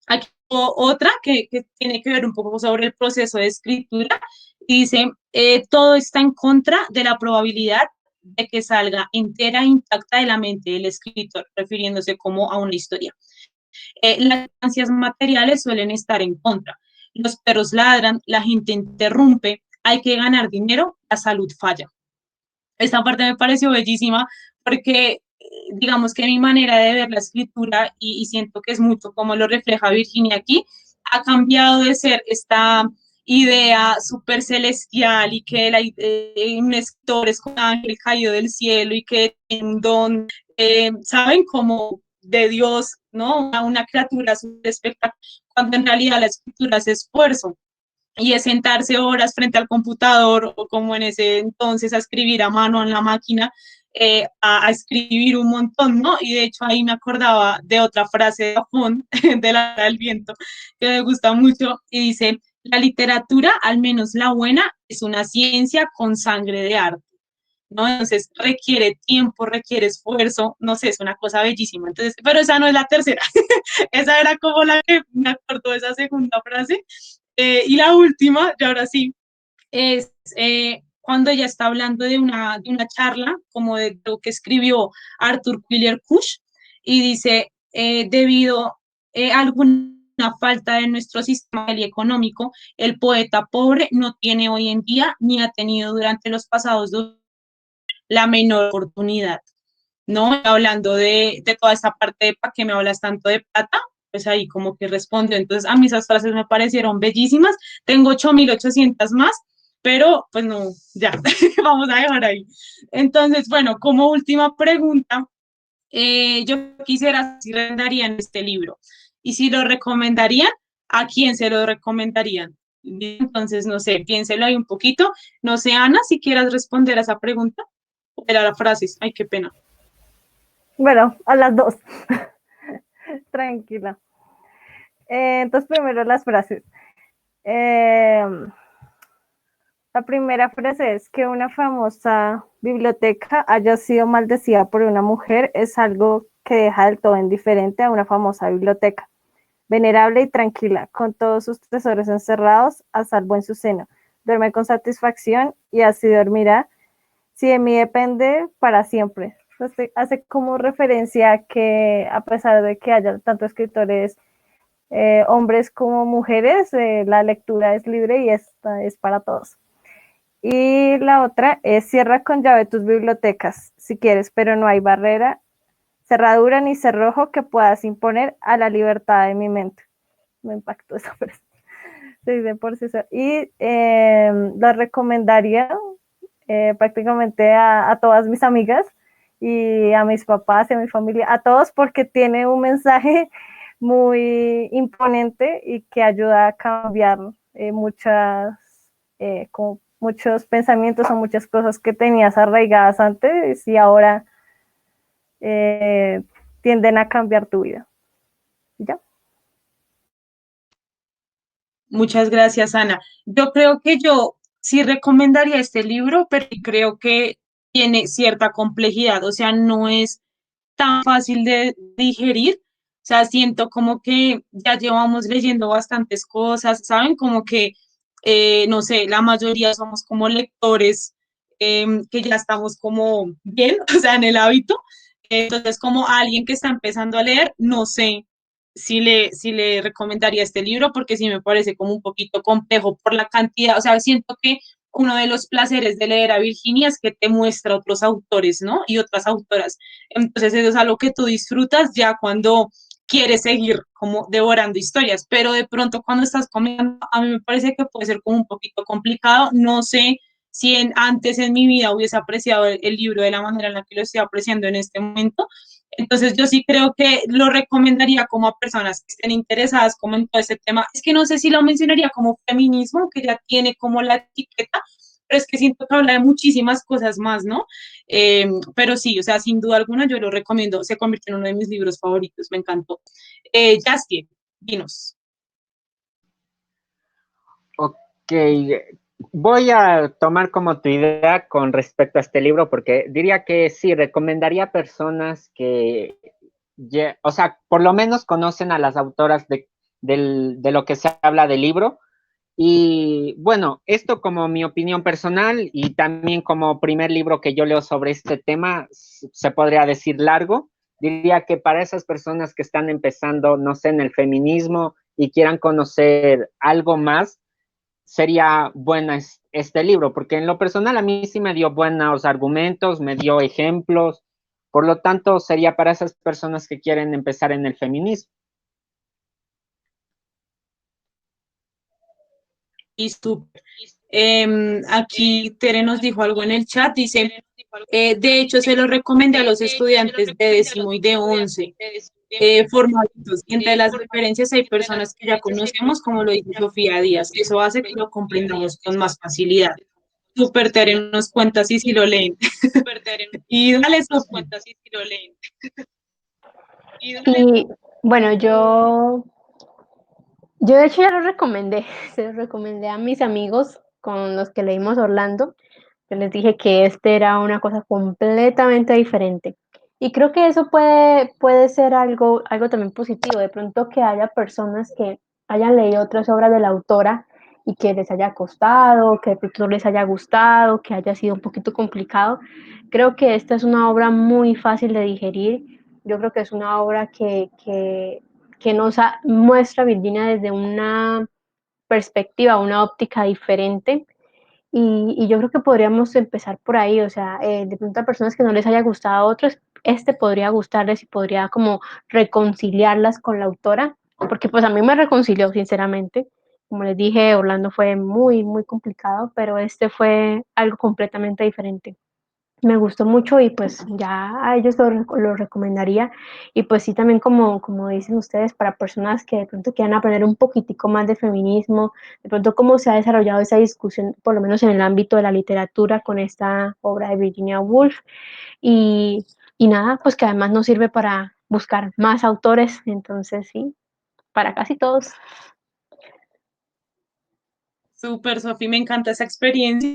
Speaker 1: Aquí otra que tiene que ver un poco sobre el proceso de escritura, y dice, todo está en contra de la probabilidad de que salga entera e intacta de la mente del escritor, refiriéndose como a una historia. Las ganancias materiales suelen estar en contra. Los perros ladran, la gente interrumpe, hay que ganar dinero, la salud falla. Esta parte me pareció bellísima porque digamos que mi manera de ver la escritura y siento que es mucho como lo refleja Virginia aquí, ha cambiado de ser esta idea súper celestial y que un escritor es un ángel caído del cielo y que tiene un don, ¿saben? Como de Dios, ¿no? Una criatura súper espectacular, cuando en realidad la escritura es esfuerzo y es sentarse horas frente al computador o como en ese entonces a escribir a mano en la máquina, a escribir un montón, ¿no? Y de hecho ahí me acordaba de otra frase de Lafon, de la del viento, que me gusta mucho y dice, la literatura, al menos la buena, es una ciencia con sangre de arte. ¿No? Entonces requiere tiempo, requiere esfuerzo, no sé, es una cosa bellísima. Entonces, pero esa no es la tercera, esa era como la que me acordó de esa segunda frase. Y la última, y ahora sí, es cuando ella está hablando de una charla, como de lo que escribió Arthur Quiller Kush, y dice, debido a alguna falta de nuestro sistema económico, el poeta pobre no tiene hoy en día ni ha tenido durante los pasados 2 la menor oportunidad, ¿no? Hablando de toda esta parte de ¿para qué me hablas tanto de plata? Pues ahí como que respondió. Entonces, a mí esas frases me parecieron bellísimas. Tengo 8.800 más, pero pues no, ya, vamos a dejar ahí. Entonces, bueno, como última pregunta, yo quisiera si recomendarían este libro y si lo recomendarían, ¿a quién se lo recomendarían? Entonces, no sé, piénselo ahí un poquito. No sé, Ana, si quieras responder a esa pregunta. Era la frase, ay, qué pena.
Speaker 3: Bueno, a las dos. Tranquila. Entonces, primero las frases. La primera frase es que una famosa biblioteca haya sido maldecida por una mujer es algo que deja del todo indiferente a una famosa biblioteca. Venerable y tranquila, con todos sus tesoros encerrados a salvo en su seno. Duerme con satisfacción y así dormirá, si de mí depende, para siempre. Entonces, hace como referencia a que a pesar de que haya tanto escritores hombres como mujeres, la lectura es libre y esta es para todos. Y la otra es cierra con llave tus bibliotecas, si quieres, pero no hay barrera, cerradura ni cerrojo que puedas imponer a la libertad de mi mente. Me impactó esa frase. Se dice por sí solo. Y lo recomendaría prácticamente a todas mis amigas y a mis papás y a mi familia, a todos porque tiene un mensaje muy imponente y que ayuda a cambiar como muchos pensamientos o muchas cosas que tenías arraigadas antes y ahora tienden a cambiar tu vida. ¿Ya?
Speaker 1: Muchas gracias, Ana. Yo creo que yo sí recomendaría este libro, pero creo que tiene cierta complejidad, o sea, no es tan fácil de digerir. O sea, siento como que ya llevamos leyendo bastantes cosas, ¿saben? Como que, no sé, la mayoría somos como lectores que ya estamos como bien, o sea, en el hábito. Entonces, como alguien que está empezando a leer, no sé si le recomendaría este libro porque sí me parece como un poquito complejo por la cantidad, o sea, siento que uno de los placeres de leer a Virginia es que te muestra otros autores, ¿no? Y otras autoras. Entonces eso es algo que tú disfrutas ya cuando quieres seguir como devorando historias, pero de pronto cuando estás comiendo, a mí me parece que puede ser como un poquito complicado. No sé si antes en mi vida hubiese apreciado el libro de la manera en la que lo estoy apreciando en este momento. Entonces yo sí creo que lo recomendaría como a personas que estén interesadas como en todo ese tema. Es que no sé si lo mencionaría como feminismo, que ya tiene como la etiqueta, pero es que siento que habla de muchísimas cosas más, ¿no? Pero sí, o sea, sin duda alguna yo lo recomiendo, se convirtió en uno de mis libros favoritos, me encantó. Justin, dinos.
Speaker 2: Ok, voy a tomar como tu idea con respecto a este libro, porque diría que sí, recomendaría a personas que, o sea, por lo menos conocen a las autoras de lo que se habla del libro Y bueno, esto como mi opinión personal y también como primer libro que yo leo sobre este tema, se podría decir largo. Diría que para esas personas que están empezando, no sé, en el feminismo y quieran conocer algo más, sería buena este libro, porque en lo personal a mí sí me dio buenos argumentos, me dio ejemplos, por lo tanto sería para esas personas que quieren empezar en el feminismo.
Speaker 1: Y súper. Aquí Tere nos dijo algo en el chat, dice, de hecho se lo recomendé a los estudiantes de décimo y de 11 formaditos. Y entre las referencias hay personas que ya conocemos, como lo dice Sofía Díaz. Eso hace que lo comprendamos con más facilidad. Súper, Tere nos cuenta si lo leen. Y dale, Sofía.
Speaker 5: Y bueno, yo de hecho ya lo recomendé, se lo recomendé a mis amigos con los que leímos Orlando. Yo les dije que este era una cosa completamente diferente. Y creo que eso puede ser algo también positivo. De pronto que haya personas que hayan leído otras obras de la autora y que les haya costado, que de pronto no les haya gustado, que haya sido un poquito complicado. Creo que esta es una obra muy fácil de digerir. Yo creo que es una obra que nos muestra a Virginia desde una perspectiva, una óptica diferente. Y yo creo que podríamos empezar por ahí, o sea, de pronto a personas que no les haya gustado a otros, este podría gustarles y podría como reconciliarlas con la autora, porque pues a mí me reconcilió sinceramente. Como les dije, Orlando fue muy, muy complicado, pero este fue algo completamente diferente. Me gustó mucho y pues ya a ellos lo recomendaría. Y pues sí, también como dicen ustedes, para personas que de pronto quieran aprender un poquitico más de feminismo, de pronto cómo se ha desarrollado esa discusión, por lo menos en el ámbito de la literatura, con esta obra de Virginia Woolf. Y, y nada, pues que además nos sirve para buscar más autores, entonces sí, para casi todos.
Speaker 1: Súper, Sofía, me encanta esa experiencia,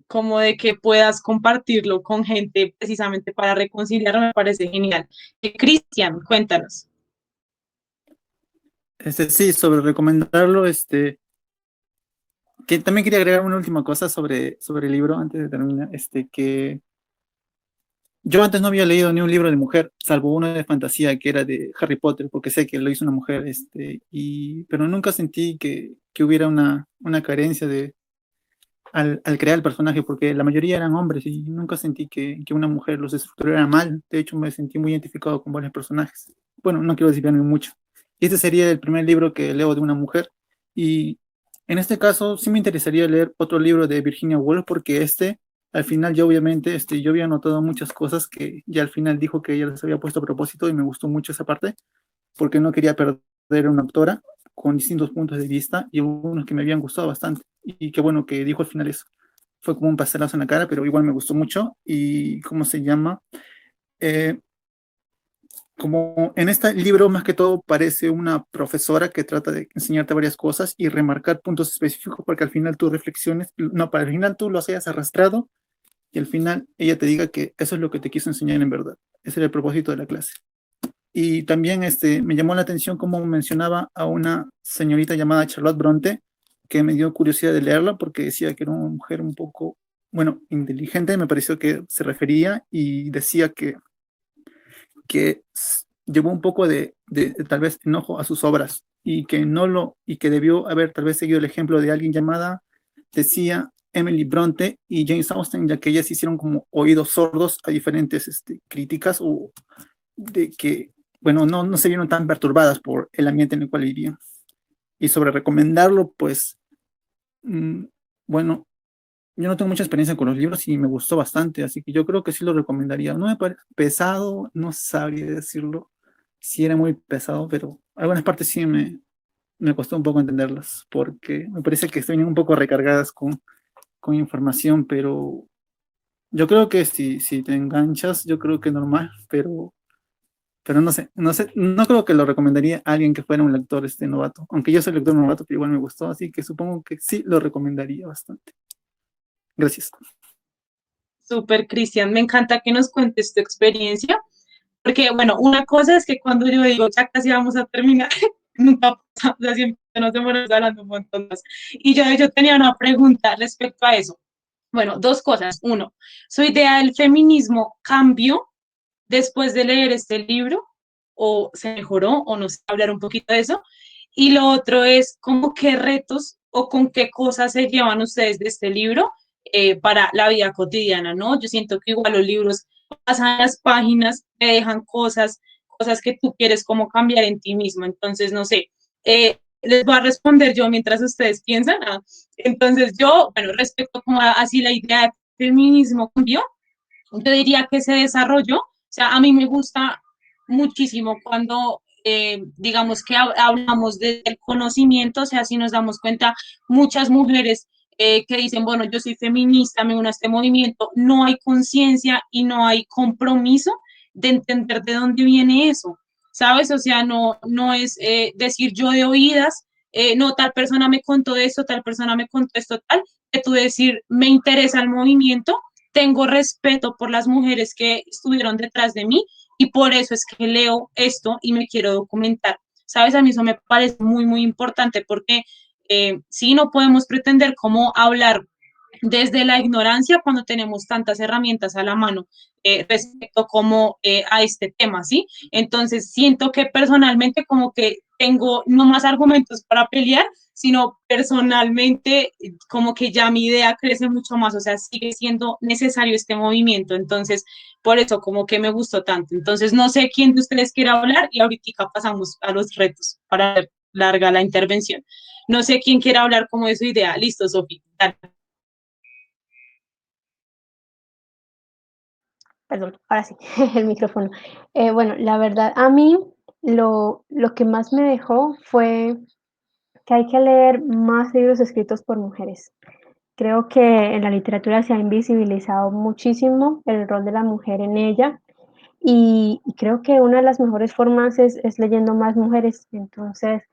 Speaker 1: como de que puedas compartirlo con gente precisamente para reconciliar, me parece genial. Cristian, cuéntanos.
Speaker 6: Sí, sobre recomendarlo, que también quería agregar una última cosa sobre el libro antes de terminar, que yo antes no había leído ni un libro de mujer, salvo uno de fantasía que era de Harry Potter, porque sé que lo hizo una mujer, pero nunca sentí que hubiera una carencia al crear el personaje, porque la mayoría eran hombres y nunca sentí que una mujer los estructurara mal. De hecho, me sentí muy identificado con varios personajes. Bueno, no quiero desviarme mucho. Y este sería el primer libro que leo de una mujer. Y en este caso, sí me interesaría leer otro libro de Virginia Woolf, porque al final, yo obviamente, yo había notado muchas cosas que ya al final dijo que ella las había puesto a propósito y me gustó mucho esa parte, porque no quería perder a una autora con distintos puntos de vista y unos que me habían gustado bastante. Y qué bueno que dijo al final eso. Fue como un pastelazo en la cara, pero igual me gustó mucho. Y, ¿cómo se llama? Eh, Como en este libro, más que todo, parece una profesora que trata de enseñarte varias cosas y remarcar puntos específicos para que al final tú reflexiones, no, para el final tú los hayas arrastrado y al final ella te diga que eso es lo que te quiso enseñar en verdad. Ese era el propósito de la clase. Y también me llamó la atención cómo mencionaba a una señorita llamada Charlotte Bronte, que me dio curiosidad de leerla porque decía que era una mujer un poco, bueno, inteligente, me pareció que se refería y decía que llevó un poco de tal vez enojo a sus obras y que y que debió haber tal vez seguido el ejemplo de alguien llamada, decía Emily Bronte y James Austen, ya que ellas hicieron como oídos sordos a diferentes críticas o de que, bueno, no se vieron tan perturbadas por el ambiente en el cual vivían. Y sobre recomendarlo, pues, mm, bueno, yo no tengo mucha experiencia con los libros y me gustó bastante, así que yo creo que sí lo recomendaría. No me parece pesado, no sabría decirlo si era muy pesado, pero algunas partes sí me costó un poco entenderlas, porque me parece que están un poco recargadas con información, pero yo creo que si te enganchas, yo creo que es normal, pero no sé, no creo que lo recomendaría a alguien que fuera un lector novato, aunque yo soy lector novato, pero igual me gustó, así que supongo que sí lo recomendaría bastante. Gracias.
Speaker 1: Súper, Cristian, me encanta que nos cuentes tu experiencia, porque bueno, una cosa es que cuando yo digo ya casi vamos a terminar, nunca pasa, o sea, siempre nos demoramos hablando un montón más. Y yo tenía una pregunta respecto a eso. Bueno, dos cosas. Uno, ¿su idea del feminismo cambió después de leer este libro o se mejoró o no sé, hablar un poquito de eso? Y lo otro es, ¿cómo qué retos o con qué cosas se llevan ustedes de este libro para la vida cotidiana, ¿no? Yo siento que igual los libros pasan las páginas, te dejan cosas, cosas que tú quieres como cambiar en ti mismo. Entonces, no sé, les voy a responder yo mientras ustedes piensan. Entonces, yo, bueno, respecto como a, así la idea de feminismo cambió, yo diría que se desarrolló, o sea, a mí me gusta muchísimo cuando, digamos que hablamos del conocimiento, o sea, si nos damos cuenta, muchas mujeres que dicen, bueno, yo soy feminista, me uno a este movimiento, no hay conciencia y no hay compromiso de entender de dónde viene eso, ¿sabes? O sea, no es decir yo de oídas, no, tal persona me contó esto, tal persona me contó esto, tal, que tú decir, me interesa el movimiento, tengo respeto por las mujeres que estuvieron detrás de mí y por eso es que leo esto y me quiero documentar. ¿Sabes? A mí eso me parece muy, muy importante porque sí no podemos pretender cómo hablar desde la ignorancia cuando tenemos tantas herramientas a la mano respecto como a este tema, ¿sí? Entonces siento que personalmente como que tengo no más argumentos para pelear, sino personalmente como que ya mi idea crece mucho más, o sea, sigue siendo necesario este movimiento, entonces por eso como que me gustó tanto. Entonces no sé quién de ustedes quiere hablar y ahorita pasamos a los retos para hacer larga la intervención. No sé quién quiere hablar como de su idea. Listo, Sofía.
Speaker 5: Perdón, ahora sí, el micrófono. Bueno, la verdad, a mí lo que más me dejó fue que hay que leer más libros escritos por mujeres. Creo que en la literatura se ha invisibilizado muchísimo el rol de la mujer en ella y creo que una de las mejores formas es leyendo más mujeres. Entonces,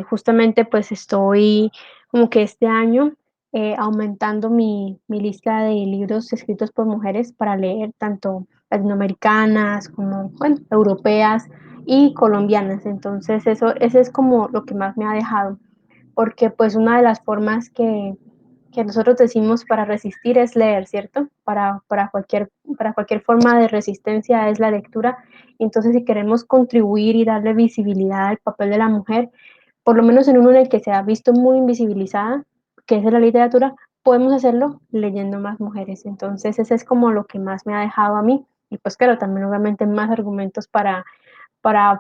Speaker 5: justamente pues estoy como que este año aumentando mi lista de libros escritos por mujeres para leer tanto latinoamericanas como, bueno, europeas y colombianas. Entonces, eso es como lo que más me ha dejado, porque pues una de las formas que nosotros decimos para resistir es leer, ¿cierto? Para cualquier forma de resistencia es la lectura. Entonces, si queremos contribuir y darle visibilidad al papel de la mujer, por lo menos en uno en el que se ha visto muy invisibilizada, que es la literatura, podemos hacerlo leyendo más mujeres. Entonces, ese es como lo que más me ha dejado a mí. Y pues claro, también obviamente más argumentos para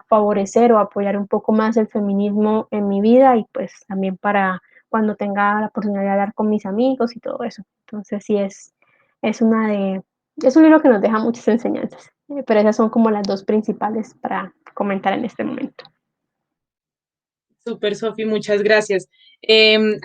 Speaker 5: favorecer o apoyar un poco más el feminismo en mi vida y pues también para cuando tenga la oportunidad de hablar con mis amigos y todo eso. Entonces, sí es una de, es un libro que nos deja muchas enseñanzas, pero esas son como las dos principales para comentar en este momento.
Speaker 1: Súper, Sofi, muchas gracias.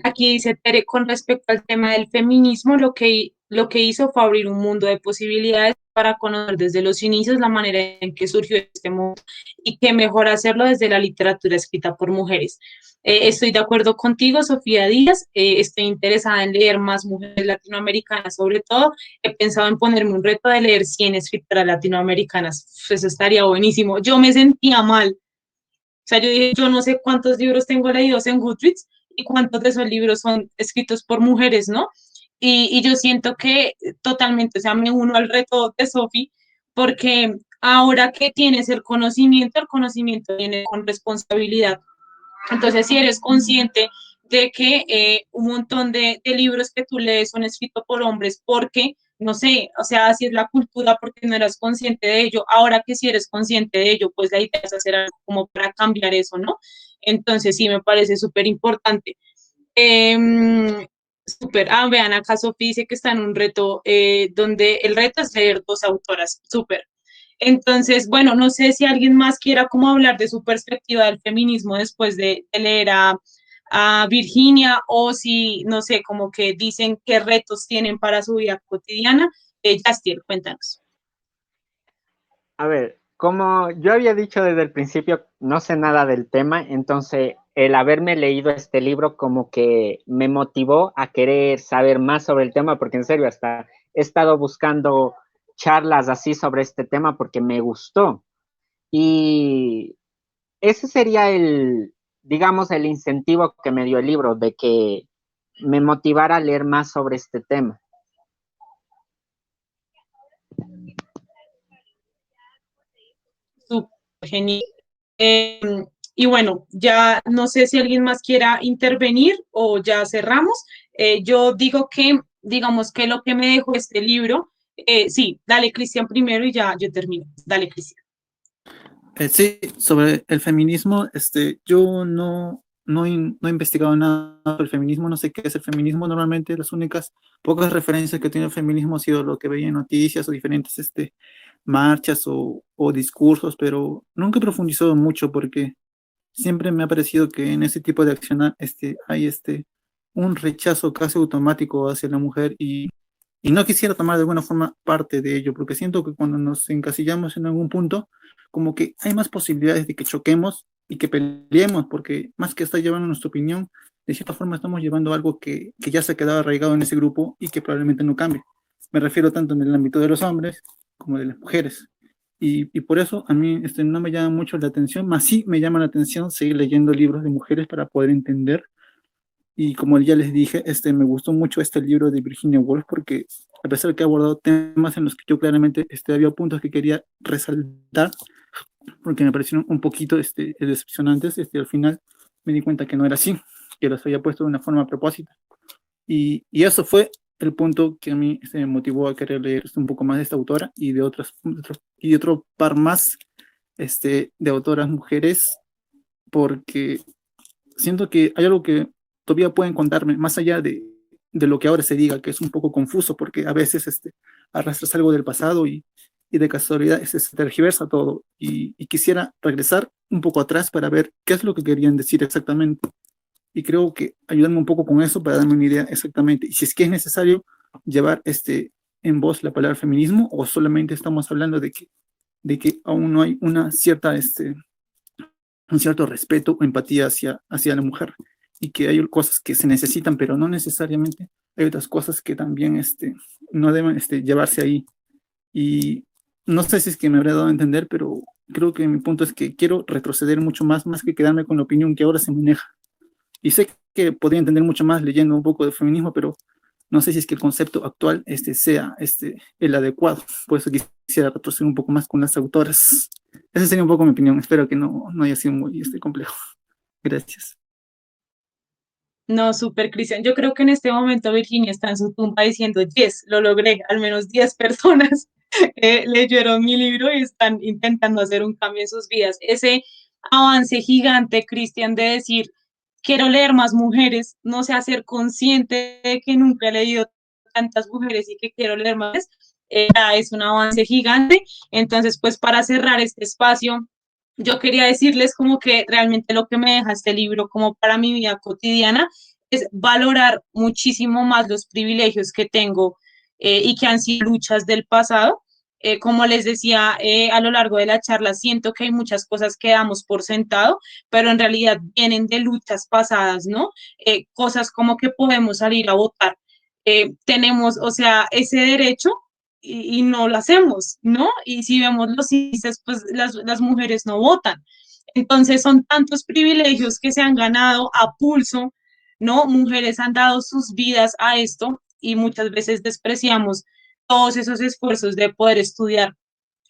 Speaker 1: Aquí dice Tere, con respecto al tema del feminismo, lo que hizo fue abrir un mundo de posibilidades para conocer desde los inicios la manera en que surgió este mundo y que mejor hacerlo desde la literatura escrita por mujeres. Estoy de acuerdo contigo, Sofía Díaz. Estoy interesada en leer más mujeres latinoamericanas, sobre todo. He pensado en ponerme un reto de leer 100 escritoras latinoamericanas. Eso estaría buenísimo. Yo me sentía mal, o sea, yo dije, yo no sé cuántos libros tengo leídos en Goodreads y cuántos de esos libros son escritos por mujeres, ¿no? Y yo siento que totalmente, o sea, me uno al reto de Sofi, porque ahora que tienes el conocimiento viene con responsabilidad. Entonces, si eres consciente de que un montón de libros que tú lees son escritos por hombres, porque, no sé, o sea, así es la cultura, porque no eras consciente de ello. Ahora que si eres consciente de ello, pues la idea es hacer algo como para cambiar eso, ¿no? Entonces, sí, me parece súper importante. Súper, vean, acá Sofía dice que está en un reto donde el reto es leer dos autoras, súper. Entonces, bueno, no sé si alguien más quiera como hablar de su perspectiva del feminismo después de leer a Virginia o si, no sé, como que dicen qué retos tienen para su vida cotidiana. Jastiel, cuéntanos.
Speaker 2: A ver, como yo había dicho desde el principio, no sé nada del tema, entonces el haberme leído este libro como que me motivó a querer saber más sobre el tema, porque en serio, hasta he estado buscando charlas así sobre este tema porque me gustó. Y ese sería digamos, el incentivo que me dio el libro, de que me motivara a leer más sobre este tema.
Speaker 1: Súper genial. Eh, y bueno, ya no sé si alguien más quiera intervenir o ya cerramos. Yo digo que, digamos que lo que me dejó este libro, sí, dale Cristian primero y ya yo termino. Dale Cristian.
Speaker 6: Sí, sobre el feminismo, yo no he investigado nada sobre el feminismo, no sé qué es el feminismo. Normalmente las únicas pocas referencias que tiene el feminismo ha sido lo que veía en noticias o diferentes marchas o discursos, pero nunca he profundizado mucho porque siempre me ha parecido que en ese tipo de acción hay un rechazo casi automático hacia la mujer y no quisiera tomar de alguna forma parte de ello, porque siento que cuando nos encasillamos en algún punto, como que hay más posibilidades de que choquemos y que peleemos, porque más que estar llevando nuestra opinión, de cierta forma estamos llevando algo que ya se ha quedado arraigado en ese grupo y que probablemente no cambie. Me refiero tanto en el ámbito de los hombres como de las mujeres. Y por eso a mí no me llama mucho la atención, más sí me llama la atención seguir leyendo libros de mujeres para poder entender. Y como ya les dije, me gustó mucho este libro de Virginia Woolf porque a pesar de que ha abordado temas en los que yo claramente había puntos que quería resaltar, porque me parecieron un poquito decepcionantes, al final me di cuenta que no era así, que los había puesto de una forma a propósito. Y eso fue el punto que a mí me motivó a querer leer un poco más de esta autora y de y de otro par más de autoras mujeres, porque siento que hay algo que todavía pueden contarme, más allá de lo que ahora se diga, que es un poco confuso, porque a veces arrastras algo del pasado y de casualidad se tergiversa todo. Y quisiera regresar un poco atrás para ver qué es lo que querían decir exactamente. Y creo que ayudarme un poco con eso para darme una idea exactamente. Y si es que es necesario llevar en voz la palabra feminismo o solamente estamos hablando de que aún no hay una cierta un cierto respeto o empatía hacia la mujer y que hay cosas que se necesitan, pero no necesariamente hay otras cosas que también no deben llevarse ahí. Y no sé si es que me habré dado a entender, pero creo que mi punto es que quiero retroceder mucho más que quedarme con la opinión que ahora se maneja. Y sé que podría entender mucho más leyendo un poco de feminismo, pero no sé si es que el concepto actual sea el adecuado. Por eso quisiera retroceder un poco más con las autoras. Esa sería un poco mi opinión. Espero que no haya sido muy complejo. Gracias.
Speaker 1: No, súper, Cristian. Yo creo que en este momento Virginia está en su tumba diciendo, yes, lo logré. Al menos 10 personas leyeron mi libro y están intentando hacer un cambio en sus vidas. Ese avance gigante, Cristian, de decir, quiero leer más mujeres, no sé, hacer consciente de que nunca he leído tantas mujeres y que quiero leer más, es un avance gigante. Entonces, pues para cerrar este espacio, yo quería decirles como que realmente lo que me deja este libro como para mi vida cotidiana es valorar muchísimo más los privilegios que tengo y que han sido luchas del pasado. Como les decía a lo largo de la charla, siento que hay muchas cosas que damos por sentado, pero en realidad vienen de luchas pasadas, ¿no? Cosas como que podemos salir a votar. Tenemos, o sea, ese derecho y no lo hacemos, ¿no? Y si vemos los índices, pues las mujeres no votan. Entonces son tantos privilegios que se han ganado a pulso, ¿no? Mujeres han dado sus vidas a esto y muchas veces despreciamos todos esos esfuerzos de poder estudiar,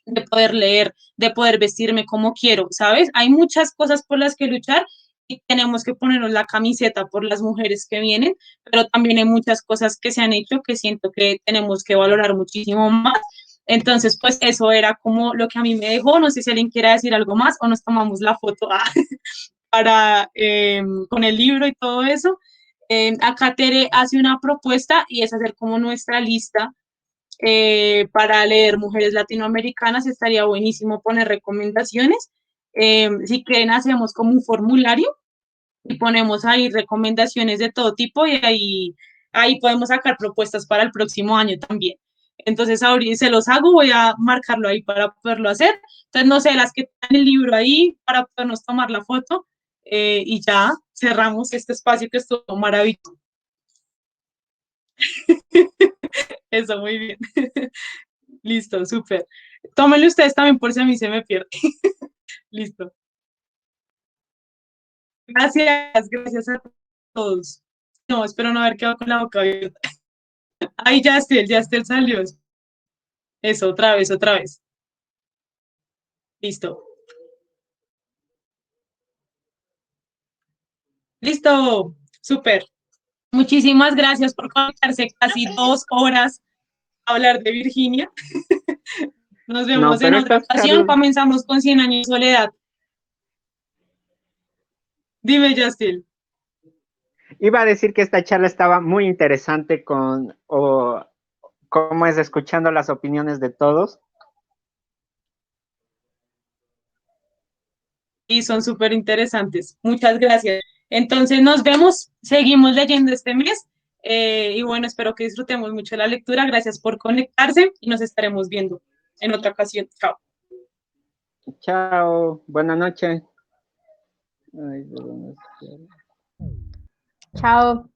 Speaker 1: de poder leer, de poder vestirme como quiero, ¿sabes? Hay muchas cosas por las que luchar y tenemos que ponernos la camiseta por las mujeres que vienen, pero también hay muchas cosas que se han hecho que siento que tenemos que valorar muchísimo más. Entonces, pues eso era como lo que a mí me dejó. No sé si alguien quiere decir algo más o nos tomamos la foto para con el libro y todo eso. Acá Tere hace una propuesta y es hacer como nuestra lista para leer mujeres latinoamericanas. Estaría buenísimo poner recomendaciones. Si quieren, hacemos como un formulario y ponemos ahí recomendaciones de todo tipo y ahí podemos sacar propuestas para el próximo año también. Entonces, ahorita se los hago, voy a marcarlo ahí para poderlo hacer. Entonces, no sé, las que están el libro ahí para podernos tomar la foto y ya cerramos este espacio que estuvo maravilloso. Eso, muy bien. Listo, súper. Tómenle ustedes también por si a mí se me pierde. Listo. Gracias a todos. No, espero no haber quedado con la boca abierta. Ay, Yastel salió. Eso, otra vez, otra vez. Listo. Listo, súper. Muchísimas gracias por conectarse casi 2 horas a hablar de Virginia. Nos
Speaker 2: No,
Speaker 1: vemos en
Speaker 2: pero
Speaker 1: otra
Speaker 2: estas
Speaker 1: ocasión.
Speaker 2: charlas,
Speaker 1: Comenzamos con 100 años de soledad. Dime, Justin.
Speaker 2: iba a decir que esta charla estaba muy interesante o cómo es escuchando las opiniones de todos.
Speaker 1: Y son súper interesantes. Muchas gracias. Entonces nos vemos, seguimos leyendo este mes y bueno, espero que disfrutemos mucho la lectura. Gracias por conectarse y nos estaremos viendo en otra ocasión. Chao.
Speaker 2: Chao, buenas noches.
Speaker 5: Chao.